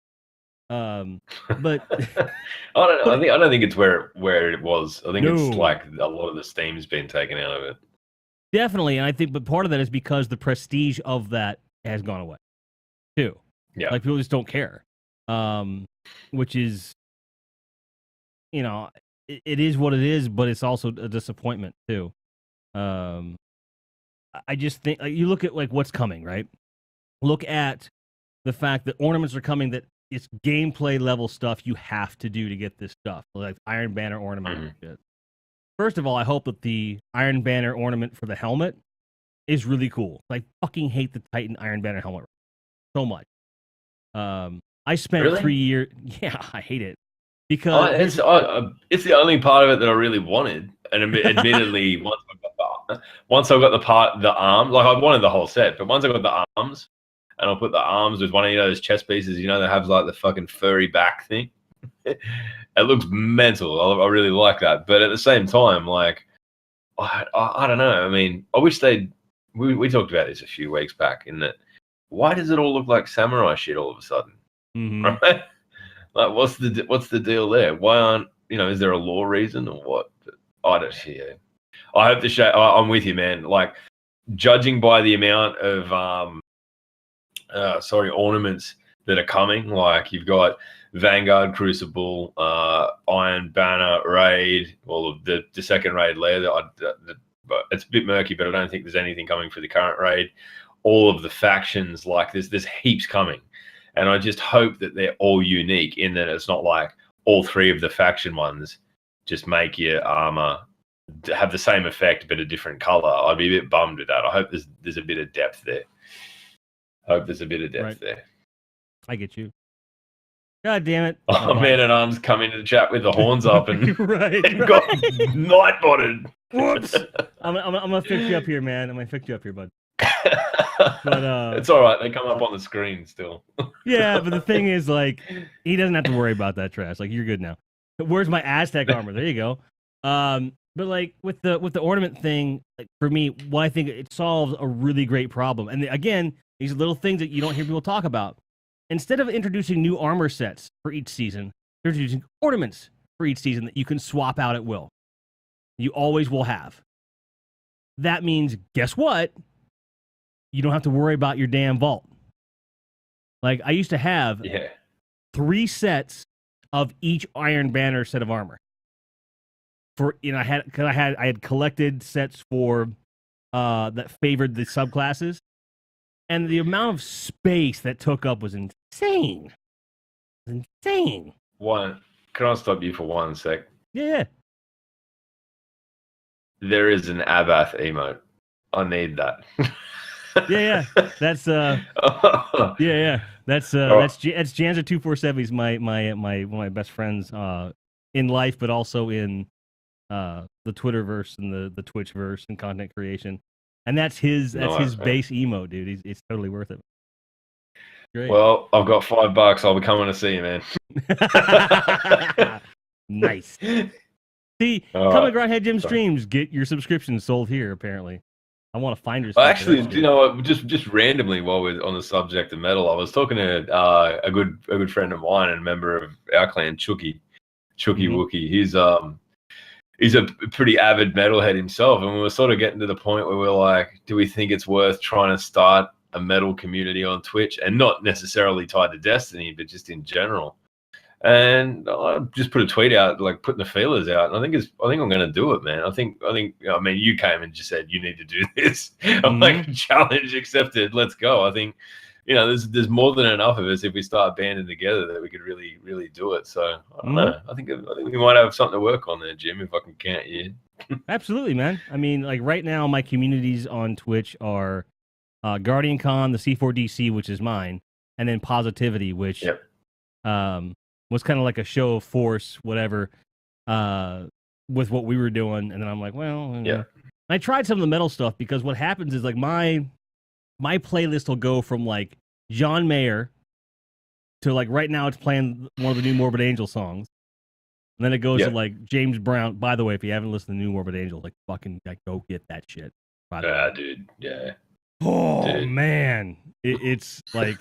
But I don't know. I don't think it's where it was. I think it's like a lot of the steam's been taken out of it. Definitely, and I think, but part of that is because the prestige of that has gone away, too. Yeah, like people just don't care, which is, it is what it is, but it's also a disappointment too. I just think you look at like what's coming, right? Look at the fact that ornaments are coming. That it's gameplay level stuff you have to do to get this stuff, like Iron Banner ornament and shit. First of all, I hope that the Iron Banner ornament for the helmet is really cool. I fucking hate the Titan Iron Banner helmet so much. I spent 3 years. Yeah, I hate it because it's the only part of it that I really wanted. And admittedly, once I got the arm, like I wanted the whole set, but once I got the arms, and I'll put the arms with one of those chest pieces, that have like the fucking furry back thing. It looks mental. I really like that. But at the same time, like, I don't know. I mean, I wish we talked about this a few weeks back in that, why does it all look like samurai shit all of a sudden? Right? Like, what's the deal there? Why aren't, is there a law reason or what? I don't see. I hope the show, I'm with you, man. Like, judging by the amount of, ornaments that are coming, like you've got Vanguard, Crucible, Iron Banner, Raid, all of the second raid layer. It's a bit murky, but I don't think there's anything coming for the current raid. All of the factions, like there's heaps coming, and I just hope that they're all unique in that it's not like all three of the faction ones just make your armor have the same effect but a different color. I'd be a bit bummed with that. I hope there's a bit of depth there. There. I get you. God damn it. Oh, Man at Arms come into the chat with the horns up and, got night-botted. Whoops. I'm going to fix you up here, man. I'm going to fix you up here, bud. But it's all right. They come up on the screen still. Yeah, but the thing is, like, he doesn't have to worry about that trash. Like, you're good now. Where's my Aztec armor? There you go. But like with the ornament thing, like for me, what I think it solves a really great problem. And again, these little things that you don't hear people talk about. Instead of introducing new armor sets for each season, they're introducing ornaments for each season that you can swap out at will. You always will have. That means, guess what? You don't have to worry about your damn vault. Like, I used to have 3 sets of each Iron Banner set of armor. I had collected sets for that favored the subclasses, and the amount of space that took up was insane. Insane. Can I stop you for 1 sec? Yeah. There is an Abath emote. I need that. Yeah. That's That's Janzer247. He's my one of my best friends in life, but also in the Twitterverse and the Twitchverse and content creation. And that's his base emote, dude. It's totally worth it. Great. Well, I've got $5. I'll be coming to see you, man. Nice. See, come to Grindhead Gym streams. Get your subscription sold here. Apparently, I want to find your. Actually, you know what? Just randomly, while we're on the subject of metal, I was talking to a good friend of mine and a member of our clan, Chucky Wookie. He's a pretty avid metalhead himself, and we were sort of getting to the point where we're like, do we think it's worth trying to start a metal community on Twitch, and not necessarily tied to Destiny, but just in general? And I just put a tweet out, like putting the feelers out. And I think I'm going to do it, man. I mean, you came and just said you need to do this. I'm like, challenge accepted. Let's go. I think, there's more than enough of us if we start banding together that we could really, really do it. So I don't know. I think we might have something to work on there, Jim, if I can count you. Absolutely, man. I mean, like right now, my communities on Twitch are Guardian Con, the C4DC, which is mine, and then Positivity, which was kind of like a show of force, whatever, with what we were doing. And then I'm like, well, I tried some of the metal stuff because what happens is like my playlist will go from like John Mayer to like right now it's playing one of the new Morbid Angel songs. And then it goes to like James Brown. By the way, if you haven't listened to New Morbid Angel, like fucking go get that shit. Dude. Yeah. Oh dude. Man. It's like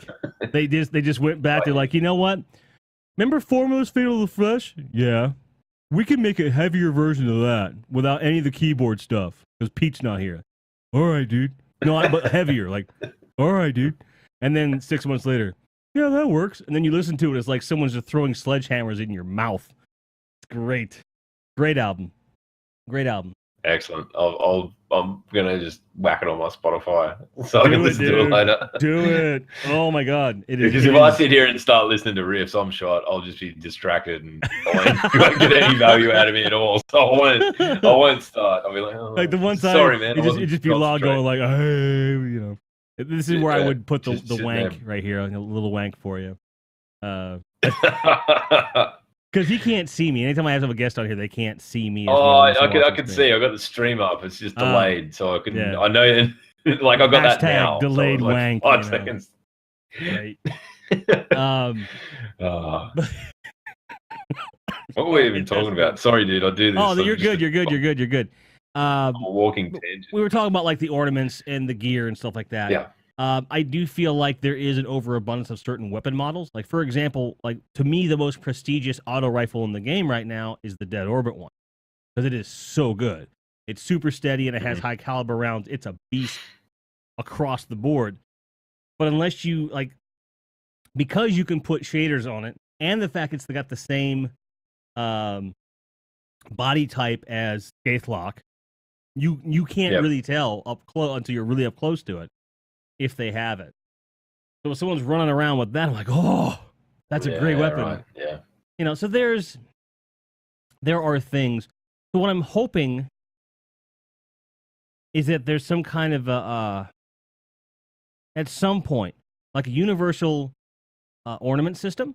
they just went back. They're like, you know what? Remember Formula's Fatal to the Flesh? Yeah. We can make a heavier version of that without any of the keyboard stuff. Because Pete's not here. All right, dude. No, but heavier. Like, all right, dude. And then 6 months later, yeah, that works. And then you listen to it, it's like someone's just throwing sledgehammers in your mouth. It's great. Great album. Excellent. I'm gonna just whack it on my Spotify so I can listen to it later. Do it. Oh my god. It is. Because if I sit here and start listening to riffs, I'm shot. I'll just be distracted and I won't get any value out of me at all. So I won't start. I'll be like the one time. Sorry, man. It just be loud going like, hey, This is where I would put the wank right here, like a little wank for you. Because he can't see me. Anytime I have a guest on here, they can't see me. I can see. I got the stream up. It's just delayed, so I can. Yeah. I know. Like I got that now. Delayed so wank. 5 seconds. Right. What were we even talking about? Sorry, dude. I do this. Oh, you're good. I'm a walking tangent. We were talking about like the ornaments and the gear and stuff like that. Yeah. I do feel like there is an overabundance of certain weapon models. Like, for example, like to me, the most prestigious auto rifle in the game right now is the Dead Orbit one. Because it is so good. It's super steady and it has high caliber rounds. It's a beast across the board. But unless you, like, because you can put shaders on it, and the fact it's got the same body type as Gaithlock, you can't really tell up close until you're really up close to it. If they have it. So if someone's running around with that, I'm like, oh, that's a great weapon. Right. Yeah. So there are things. So what I'm hoping is that there's some kind of at some point, like a universal ornament system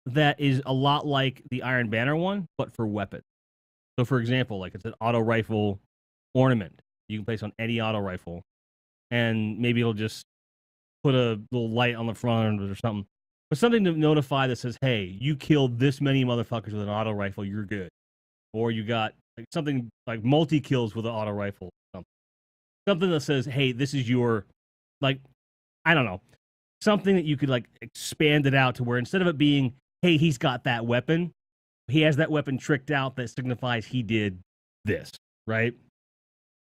that is a lot like the Iron Banner one, but for weapons. So for example, like it's an auto rifle ornament you can place on any auto rifle. And maybe it'll just put a little light on the front or something. But something to notify that says, hey, you killed this many motherfuckers with an auto rifle, you're good. Or you got like something like multi-kills with an auto rifle. Something that says, hey, this is your, like, I don't know. Something that you could like expand it out to where instead of it being, hey, he's got that weapon, he has that weapon tricked out that signifies he did this, right?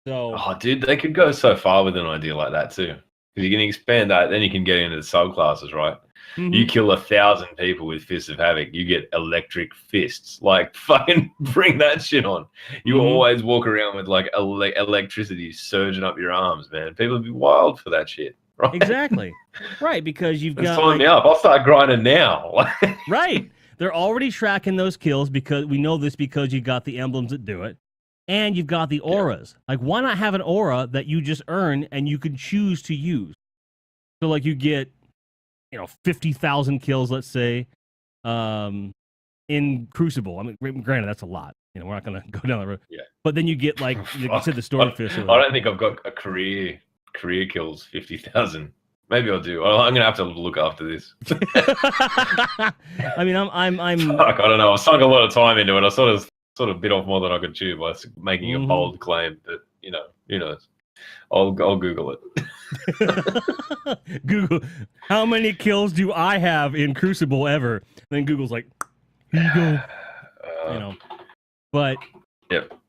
So, dude, they could go so far with an idea like that too. Because you can expand that, then you can get into the subclasses, right? Mm-hmm. You kill 1,000 people with Fists of Havoc, you get electric fists. Like, fucking bring that shit on. You always walk around with like electricity surging up your arms, man. People would be wild for that shit, right? Exactly, right? Because you've got. Sign me up. I'll start grinding now. Right? They're already tracking those kills because we know this because you got the emblems that do it. And you've got the auras. Like, why not have an aura that you just earn and you can choose to use? So, like, you get, 50,000 kills, let's say, in Crucible. I mean, granted, that's a lot. We're not going to go down the road. Yeah. But then you get, like you said, the Stormfist. I don't think I've got a career kills 50,000. Maybe I'll do. I'm gonna have to look after this. I mean, I'm. Fuck, I don't know. I sunk a lot of time into it. I sort of bit off more than I could chew by making a bold claim. But who knows? I'll Google it. Google how many kills do I have in Crucible ever? And then Google's like, here you go. But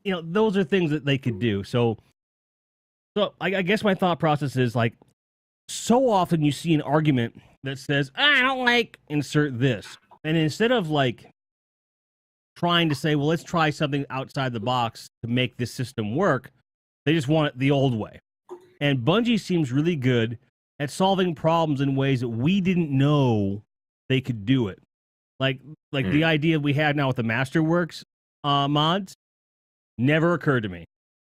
those are things that they could do. So I guess my thought process is like, so often you see an argument that says, I don't like insert this. And instead of like trying to say, well, let's try something outside the box to make this system work, they just want it the old way. And Bungie seems really good at solving problems in ways that we didn't know they could do it. Like the idea we had now with the Masterworks mods never occurred to me.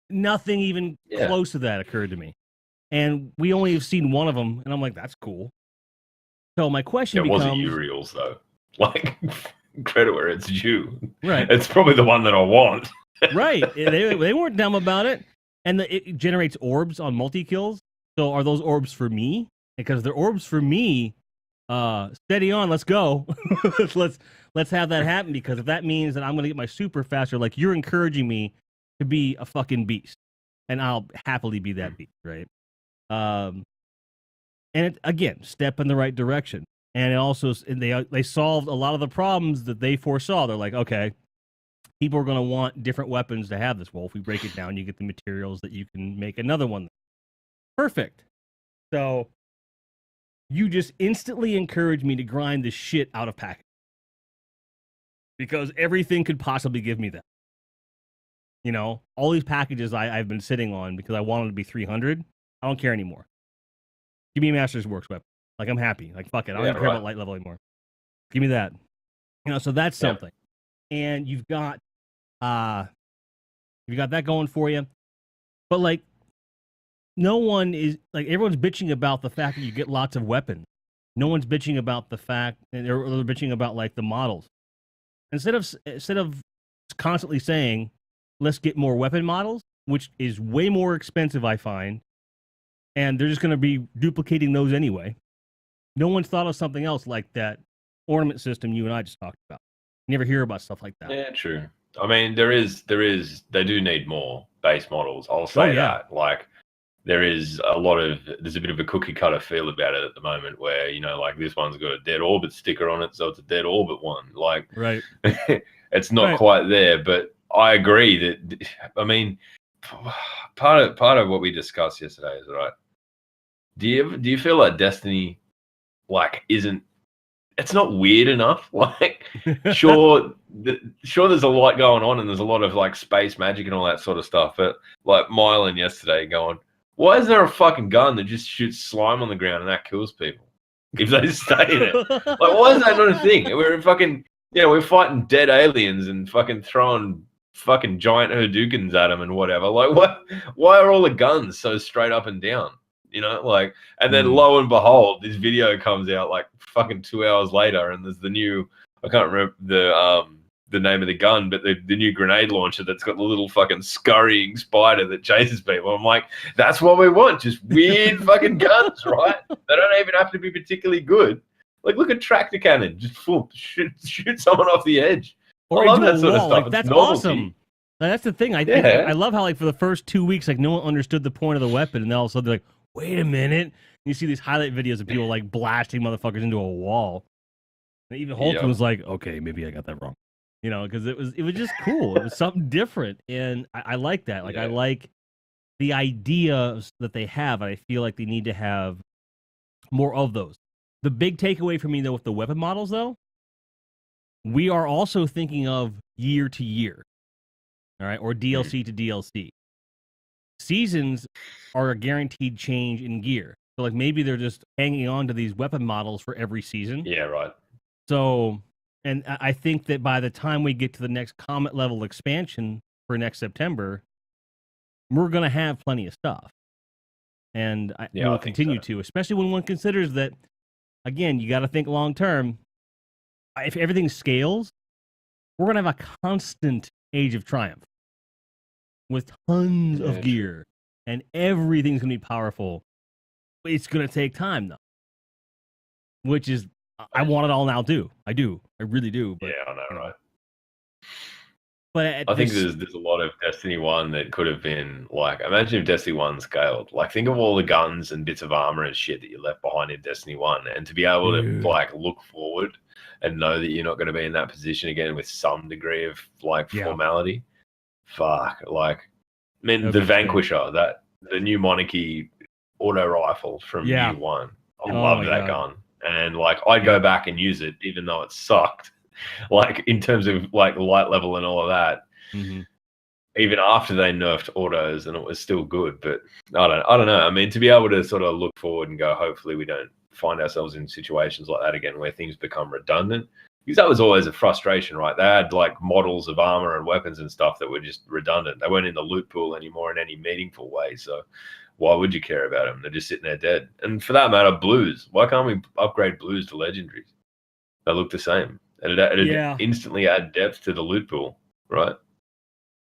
Nothing even close to that occurred to me. And we only have seen one of them, and I'm like, that's cool. So my question becomes... It wasn't Uriel's, though. Like, credit where it's due. Right. It's probably the one that I want. Right. They weren't dumb about it. And it generates orbs on multi-kills. So are those orbs for me? Because they're orbs for me, steady on, let's go. let's have that happen, because if that means that I'm going to get my super faster, like you're encouraging me to be a fucking beast. And I'll happily be that beast, right? And it, again, step in the right direction. And it also, they solved a lot of the problems that they foresaw. They're like, okay, people are going to want different weapons to have this. Well, if we break it down, you get the materials that you can make another one. Perfect. So you just instantly encourage me to grind the shit out of packages, because everything could possibly give me that. You know, all these packages I've been sitting on because I wanted to be 300. I don't care anymore. Give me a Master's Works weapon. Like, I'm happy. Like, fuck it. I don't even care about light level anymore. Give me that. You know, so that's something. And you've got that going for you. But like, no one is like, everyone's bitching about the fact that you get lots of weapons. No one's bitching about the fact, and they're bitching about like the models. Instead of constantly saying, let's get more weapon models, which is way more expensive, I find, and they're just going to be duplicating those anyway. No one's thought of something else like that ornament system you and I just talked about. You never hear about stuff like that. Yeah, true. I mean, they do need more base models. I'll say that. Like, there's a bit of a cookie cutter feel about it at the moment, where, you know, like, this one's got a dead orbit sticker on it, so it's a dead orbit one. Like, right. It's not quite there, but I agree that, I mean, part of what we discussed yesterday is, right, do you feel like Destiny, like, it's not weird enough? Like, sure there's a lot going on, and there's a lot of like space magic and all that sort of stuff, but like Mylan yesterday going, why is there a fucking gun that just shoots slime on the ground and that kills people if they stay in it? Like, why is that not a thing? We're fucking, we're fighting dead aliens and fucking throwing fucking giant Hadoukens at them and whatever. Like, why are all the guns so straight up and down? You know, like, and then lo and behold, this video comes out like fucking 2 hours later, and there's the new, I can't remember the name of the gun, but the new grenade launcher that's got the little fucking scurrying spider that chases people. I'm like, that's what we want, just weird fucking guns, right? They don't even have to be particularly good. Like, look at tractor cannon, just shoot someone off the edge. Or I love into that a sort wall. of stuff. Like, that's awesome. That's the thing. I love how, like, for the first 2 weeks, like, no one understood the point of the weapon, and then all of a sudden they're like, wait a minute. And you see these highlight videos of people like blasting motherfuckers into a wall. And even Holton was like, okay, maybe I got that wrong. You know, because it was just cool. It was something different. And I like that. Like, I like the ideas that they have. And I feel like they need to have more of those. The big takeaway for me, though, with the weapon models, though, we are also thinking of year to year. All right. Or DLC to DLC. Seasons are a guaranteed change in gear. So, like, maybe they're just hanging on to these weapon models for every season. Yeah, right. So, and I think that by the time we get to the next Comet level expansion for next September, we're going to have plenty of stuff. And we'll continue to, especially when one considers that, again, you got to think long term. If everything scales, we're going to have a constant Age of Triumph with tons of gear, and everything's going to be powerful. It's going to take time, though, which is, I want it all now, too. I do. I really do. But, I know, right? But I think there's a lot of Destiny 1 that could have been, like, imagine if Destiny 1 scaled. Like, think of all the guns and bits of armor and shit that you left behind in Destiny 1, and to be able to, like, look forward and know that you're not going to be in that position again with some degree of, like, formality. Fuck. Like, I mean, the Vanquisher, the new Monarchy auto rifle from Year 1. I love that gun. and like I'd go back and use it even though it sucked, like in terms of like light level and all of that. Mm-hmm. Even after they nerfed autos, and it was still good. But I don't know. I mean, to be able to sort of look forward and go, hopefully we don't find ourselves in situations like that again where things become redundant, because that was always a frustration, right? They had like models of armor and weapons and stuff that were just redundant. They weren't in the loot pool anymore in any meaningful way. So why would you care about them? They're just sitting there dead. And for that matter, blues. Why can't we upgrade blues to legendaries? They look the same. It'd instantly add depth to the loot pool, right?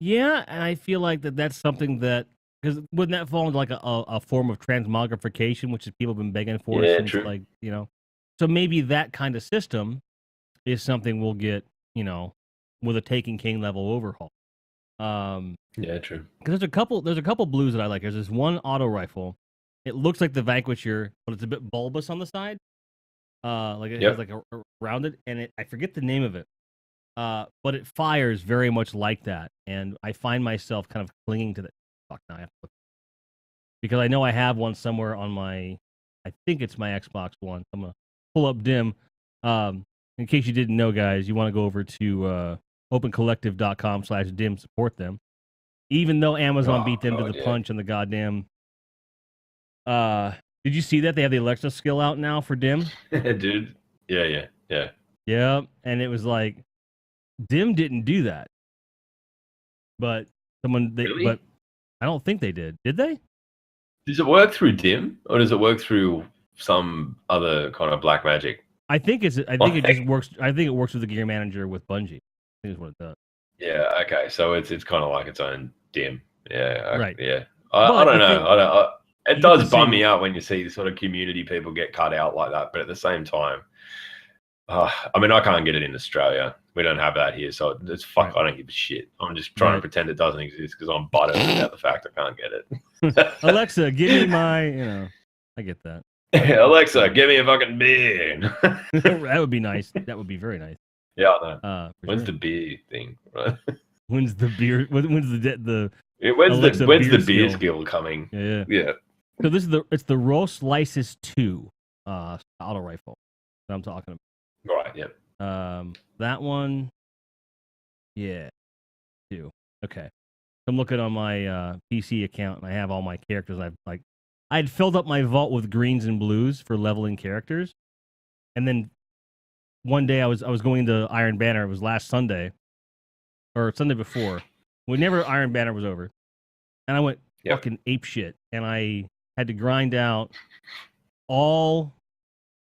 Yeah, and I feel like that's something that, because wouldn't that fall into like a form of transmogrification, which is people have been begging for since true. like, so maybe that kind of system is something we'll get, with a Taken King level overhaul. Yeah, true. Because there's a couple blues that I like. There's this one auto rifle. It looks like the Vanquisher, but it's a bit bulbous on the side. Like it has like a rounded, and I forget the name of it. But it fires very much like that, and I find myself kind of clinging to that. Fuck, now I have to look. Because I know I have one somewhere on my, I think it's my Xbox One. I'm gonna pull up Dim. In case you didn't know, guys, you want to go over to opencollective.com/Dim, support them. Even though Amazon beat them to the punch on the goddamn. Did you see that they have the Alexa skill out now for Dim? Dude, yeah. Yeah, and it was like, Dim didn't do that, but really? but I don't think they did. Did they? Does it work through Dim, or does it work through some other kind of black magic? I think it just works. I think it works with the Gear Manager with Bungie. I think is what it does. Yeah. Okay. So it's kind of like its own Dim. Yeah. Right. Yeah. I don't know. It does bum me out when you see the sort of community people get cut out like that. But at the same time, I mean, I can't get it in Australia. We don't have that here, so it's fuck. I don't give a shit. I'm just trying to pretend it doesn't exist because I'm buttered about the fact I can't get it. Alexa, give me my. I get that. Alexa, give me a fucking beer. That would be nice. That would be very nice. Yeah, I know. When's the beer thing? Right? When's the beer? When's the when's the beer skill coming? Yeah. So this is it's the Rolls Lysis 2 auto rifle that I'm talking about. Right. Yep. That one. Yeah. 2. Okay. I'm looking on my PC account and I have all my characters. I'd filled up my vault with greens and blues for leveling characters, and then one day I was going into Iron Banner. It was last Sunday, or Sunday before, whenever Iron Banner was over, and I went fucking ape shit, and I had to grind out all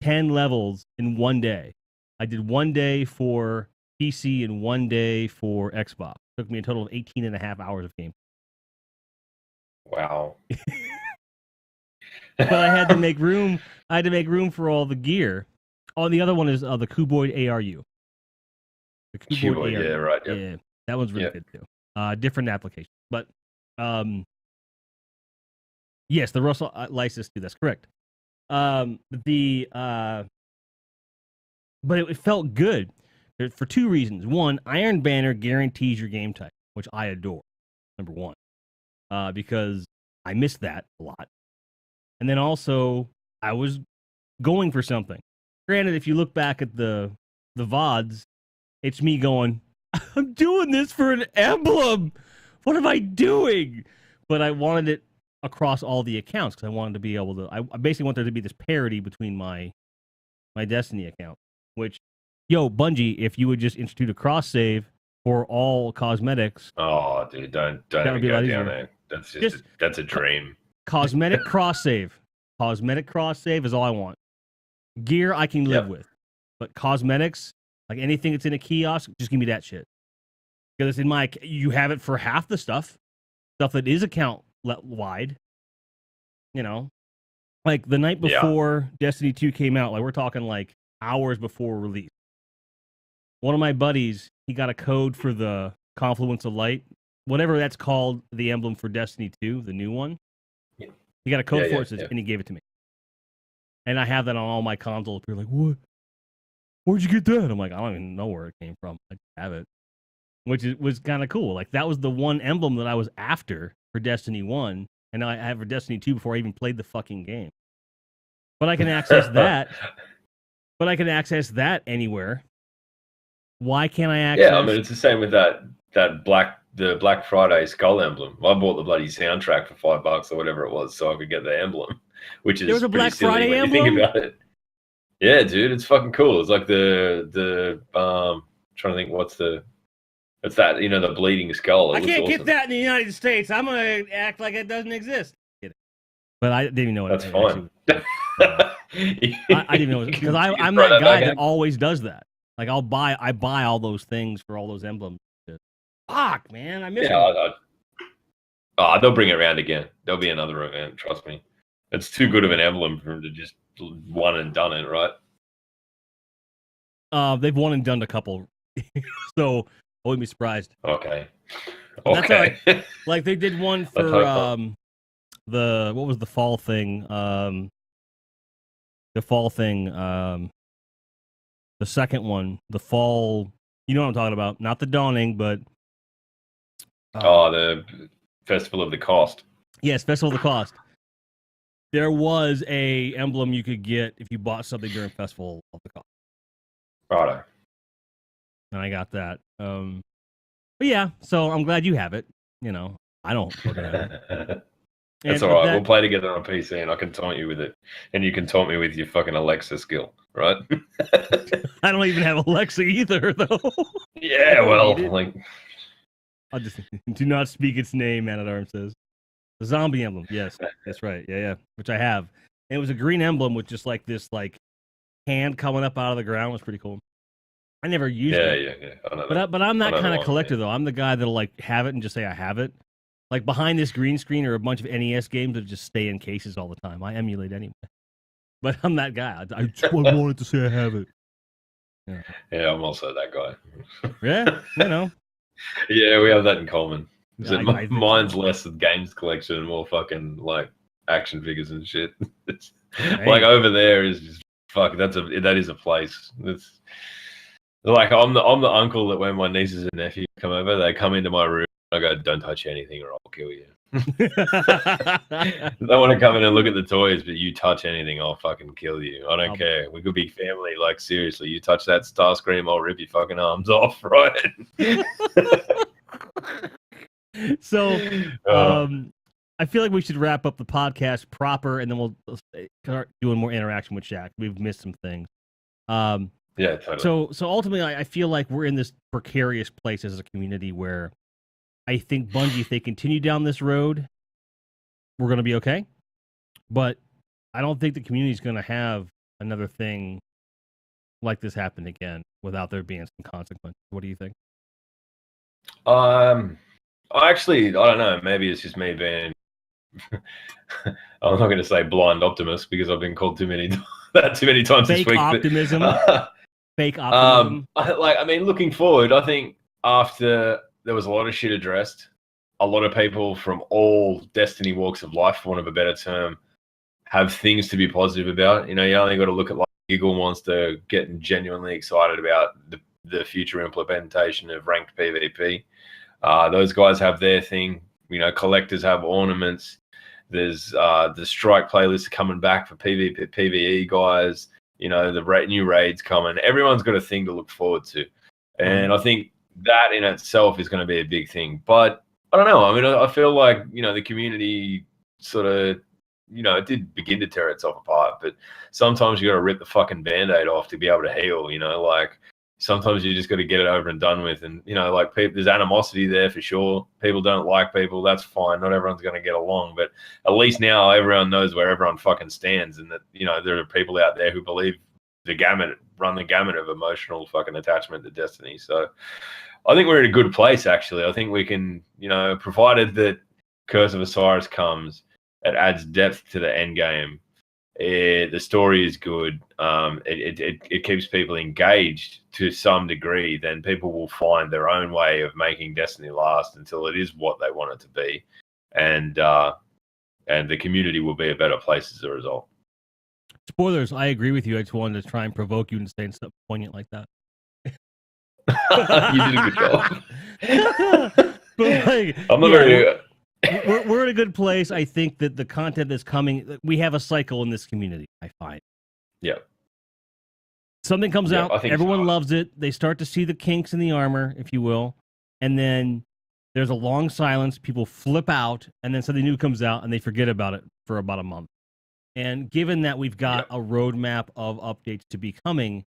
10 levels in one day. I did one day for PC and one day for Xbox. It took me a total of 18 and a half hours of game. Wow. But I had to make room. I had to make room for all the gear. Oh, the other one is the Cuboid ARU. The Cuboid, ARU. Yeah, right. Yep. Yeah, that one's really good too. Different application, but yes, the Russell Lysis 2. That's correct. But it felt good for two reasons. One, Iron Banner guarantees your game type, which I adore. Number one, because I missed that a lot. And then also, I was going for something. Granted, if you look back at the VODs, it's me going, I'm doing this for an emblem. What am I doing? But I wanted it across all the accounts because I wanted to be able to. I basically want there to be this parity between my Destiny account. Which, Bungie, if you would just institute a cross save for all cosmetics. Oh, dude, don't even go down there. That's a dream. Cosmetic cross save. Cosmetic cross save is all I want. Gear I can live with. But cosmetics, like anything that's in a kiosk, just give me that shit. Because it's you have it for half the stuff that is account wide. Like the night before Destiny 2 came out, like we're talking like hours before release. One of my buddies, he got a code for the Confluence of Light, whatever that's called, the emblem for Destiny 2, the new one. He got a code for it, and he gave it to me. And I have that on all my consoles. You're like, what? Where'd you get that? I'm like, I don't even know where it came from. I have it. Which was kind of cool. Like, that was the one emblem that I was after for Destiny 1. And now I have for Destiny 2 before I even played the fucking game. But I can access that. But I can access that anywhere. Why can't I access? Yeah, I mean it's the same with the Black Friday skull emblem. I bought the bloody soundtrack for $5 or whatever it was, so I could get the emblem, which is there was a pretty Black silly Friday when emblem? you think about it. Yeah, dude, it's fucking cool. It's like the trying to think it's that the bleeding skull. I can't get that in the United States. I'm gonna act like it doesn't exist. But I didn't even know That's fine. I didn't even know because I'm that guy that always does that. Like I buy all those things for all those emblems. Fuck, man, I miss them. They'll bring it around again. There'll be another event. Trust me. It's too good of an emblem for him to just one and done it, right? They've one and done a couple, so I wouldn't be surprised. Okay. That's all right. Like they did one for what was the fall thing? The fall thing. The second one, the fall. You know what I'm talking about? Not the dawning, but the Festival of the Cost. Yes, Festival of the Cost. There was a emblem you could get if you bought something during Festival of the Cost. Righto. And I got that. But yeah, so I'm glad you have it. I don't. That's all right. We'll play together on PC, and I can taunt you with it, and you can taunt me with your fucking Alexa skill, right? I don't even have Alexa either, though. Yeah, well, like, I'll just do not speak its name. Man at Arms says the zombie emblem. Yes, that's right. Yeah, which I have. And it was a green emblem with just like this, like hand coming up out of the ground. It was pretty cool. I never used it. Yeah. But I'm that kind of collector, though. I'm the guy that'll like have it and just say I have it. Like behind this green screen are a bunch of NES games that just stay in cases all the time. I emulate anyway. But I'm that guy. I just wanted to say I have it. Yeah, I'm also that guy. Yeah, Yeah, we have that in common. Mine's less of games collection and more fucking like action figures and shit. Like over there is just fuck. That is a place. It's like I'm the uncle that when my nieces and nephews come over, they come into my room. I go, don't touch anything or I'll kill you. They want to come in and look at the toys, but you touch anything, I'll fucking kill you. I don't care. We could be family. Like, seriously, you touch that Starscream, I'll rip your fucking arms off, right? So, I feel like we should wrap up the podcast proper, and then we'll start doing more interaction with Shaq. We've missed some things. Yeah, totally. So ultimately, I feel like we're in this precarious place as a community where I think Bungie, if they continue down this road, we're going to be okay. But I don't think the community is going to have another thing like this happen again without there being some consequence. What do you think? I don't know. Maybe it's just me being. I'm not going to say blind optimist because I've been called too many times this week. Optimism. Fake optimism. Looking forward, I think after. There was a lot of shit addressed. A lot of people from all Destiny walks of life, for want of a better term, have things to be positive about. You only got to look at like Giggle Monster getting genuinely excited about the future implementation of ranked PvP. Those guys have their thing. Collectors have ornaments. There's the Strike playlist coming back for PvE guys. The new raids coming. Everyone's got a thing to look forward to. And I think that in itself is going to be a big thing. But I don't know. I mean, I feel like, the community sort of, it did begin to tear itself apart. But sometimes you got to rip the fucking Band-Aid off to be able to heal, like sometimes you just got to get it over and done with. And, like there's animosity there for sure. People don't like people. That's fine. Not everyone's going to get along. But at least now everyone knows where everyone fucking stands. And that, there are people out there who believe run the gamut of emotional fucking attachment to Destiny. So I think we're in a good place, actually. I think we can, provided that Curse of Osiris comes, it adds depth to the end game. The story is good. It keeps people engaged to some degree. Then people will find their own way of making Destiny last until it is what they want it to be, and the community will be a better place as a result. Spoilers. I agree with you. I just wanted to try and provoke you into saying something poignant like that. You did a good job. But I'm not very. We're in a good place. I think that the content that's coming, we have a cycle in this community, I find. Yeah. Something comes Yeah, out, I think everyone so. loves it. They start to see the kinks in the armor, if you will, and then there's a long silence. People flip out, and then something new comes out, and they forget about it for about a month. And given that we've got a roadmap of updates to be coming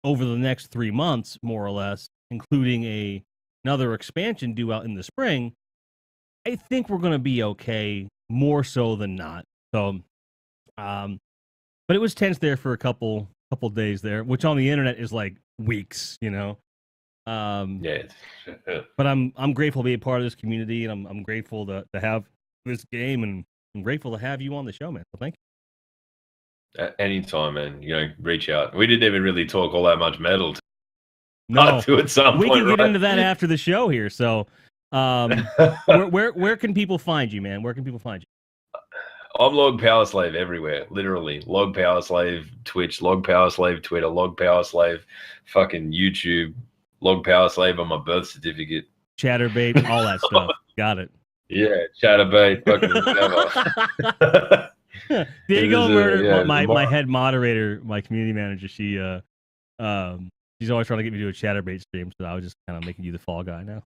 over the next 3 months, more or less, including another expansion due out in the spring, I think we're going to be okay, more so than not. So, but it was tense there for a couple days there, which on the internet is like weeks, you know. Yeah. But I'm grateful to be a part of this community, and I'm grateful to have this game, and I'm grateful to have you on the show, man. So thank you. Anytime, man. You know, reach out. We didn't even really talk all that much metal. No, to at some we point, can get right? into that after the show here. So, where can people find you, man? Where can people find you? I'm LogPowerslave everywhere, literally. LogPowerslave Twitch, LogPowerslave Twitter, LogPowerslave fucking YouTube, LogPowerslave on my birth certificate. Chatterbait, all that stuff. Got it. Yeah, Chatterbait, fucking whatever. There you go, Murder. My head moderator, my community manager, she's always trying to get me to do a Chatterbait stream, so I was just kind of making you the fall guy now.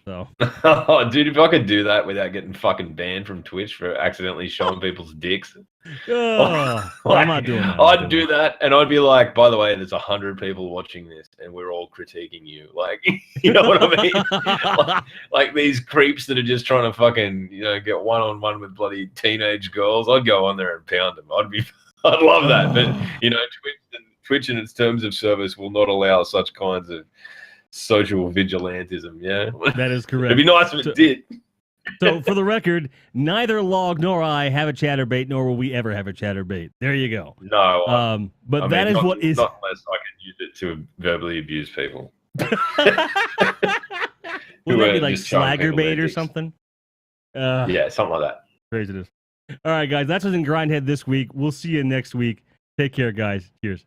So, oh, dude, if I could do that without getting fucking banned from Twitch for accidentally showing people's dicks, I'm not doing that. I'd do that, and I'd be like, by the way, there's 100 people watching this, and we're all critiquing you. Like, you know what I mean? like these creeps that are just trying to fucking, you know, get one-on-one with bloody teenage girls. I'd go on there and pound them. I'd love that, but you know, Twitch and its terms of service will not allow such kinds of social vigilantism. Yeah, that is correct. It'd be nice if it did. So, for the record, neither Log nor I have a Chatterbait, nor will we ever have a Chatterbait. There you go. No, but that is what is. Not unless I can use it to verbally abuse people. Would that be like Slaggerbait or something? Yeah, something like that. Craziness. All right, guys, that's what's in Grindhead this week. We'll see you next week. Take care, guys. Cheers.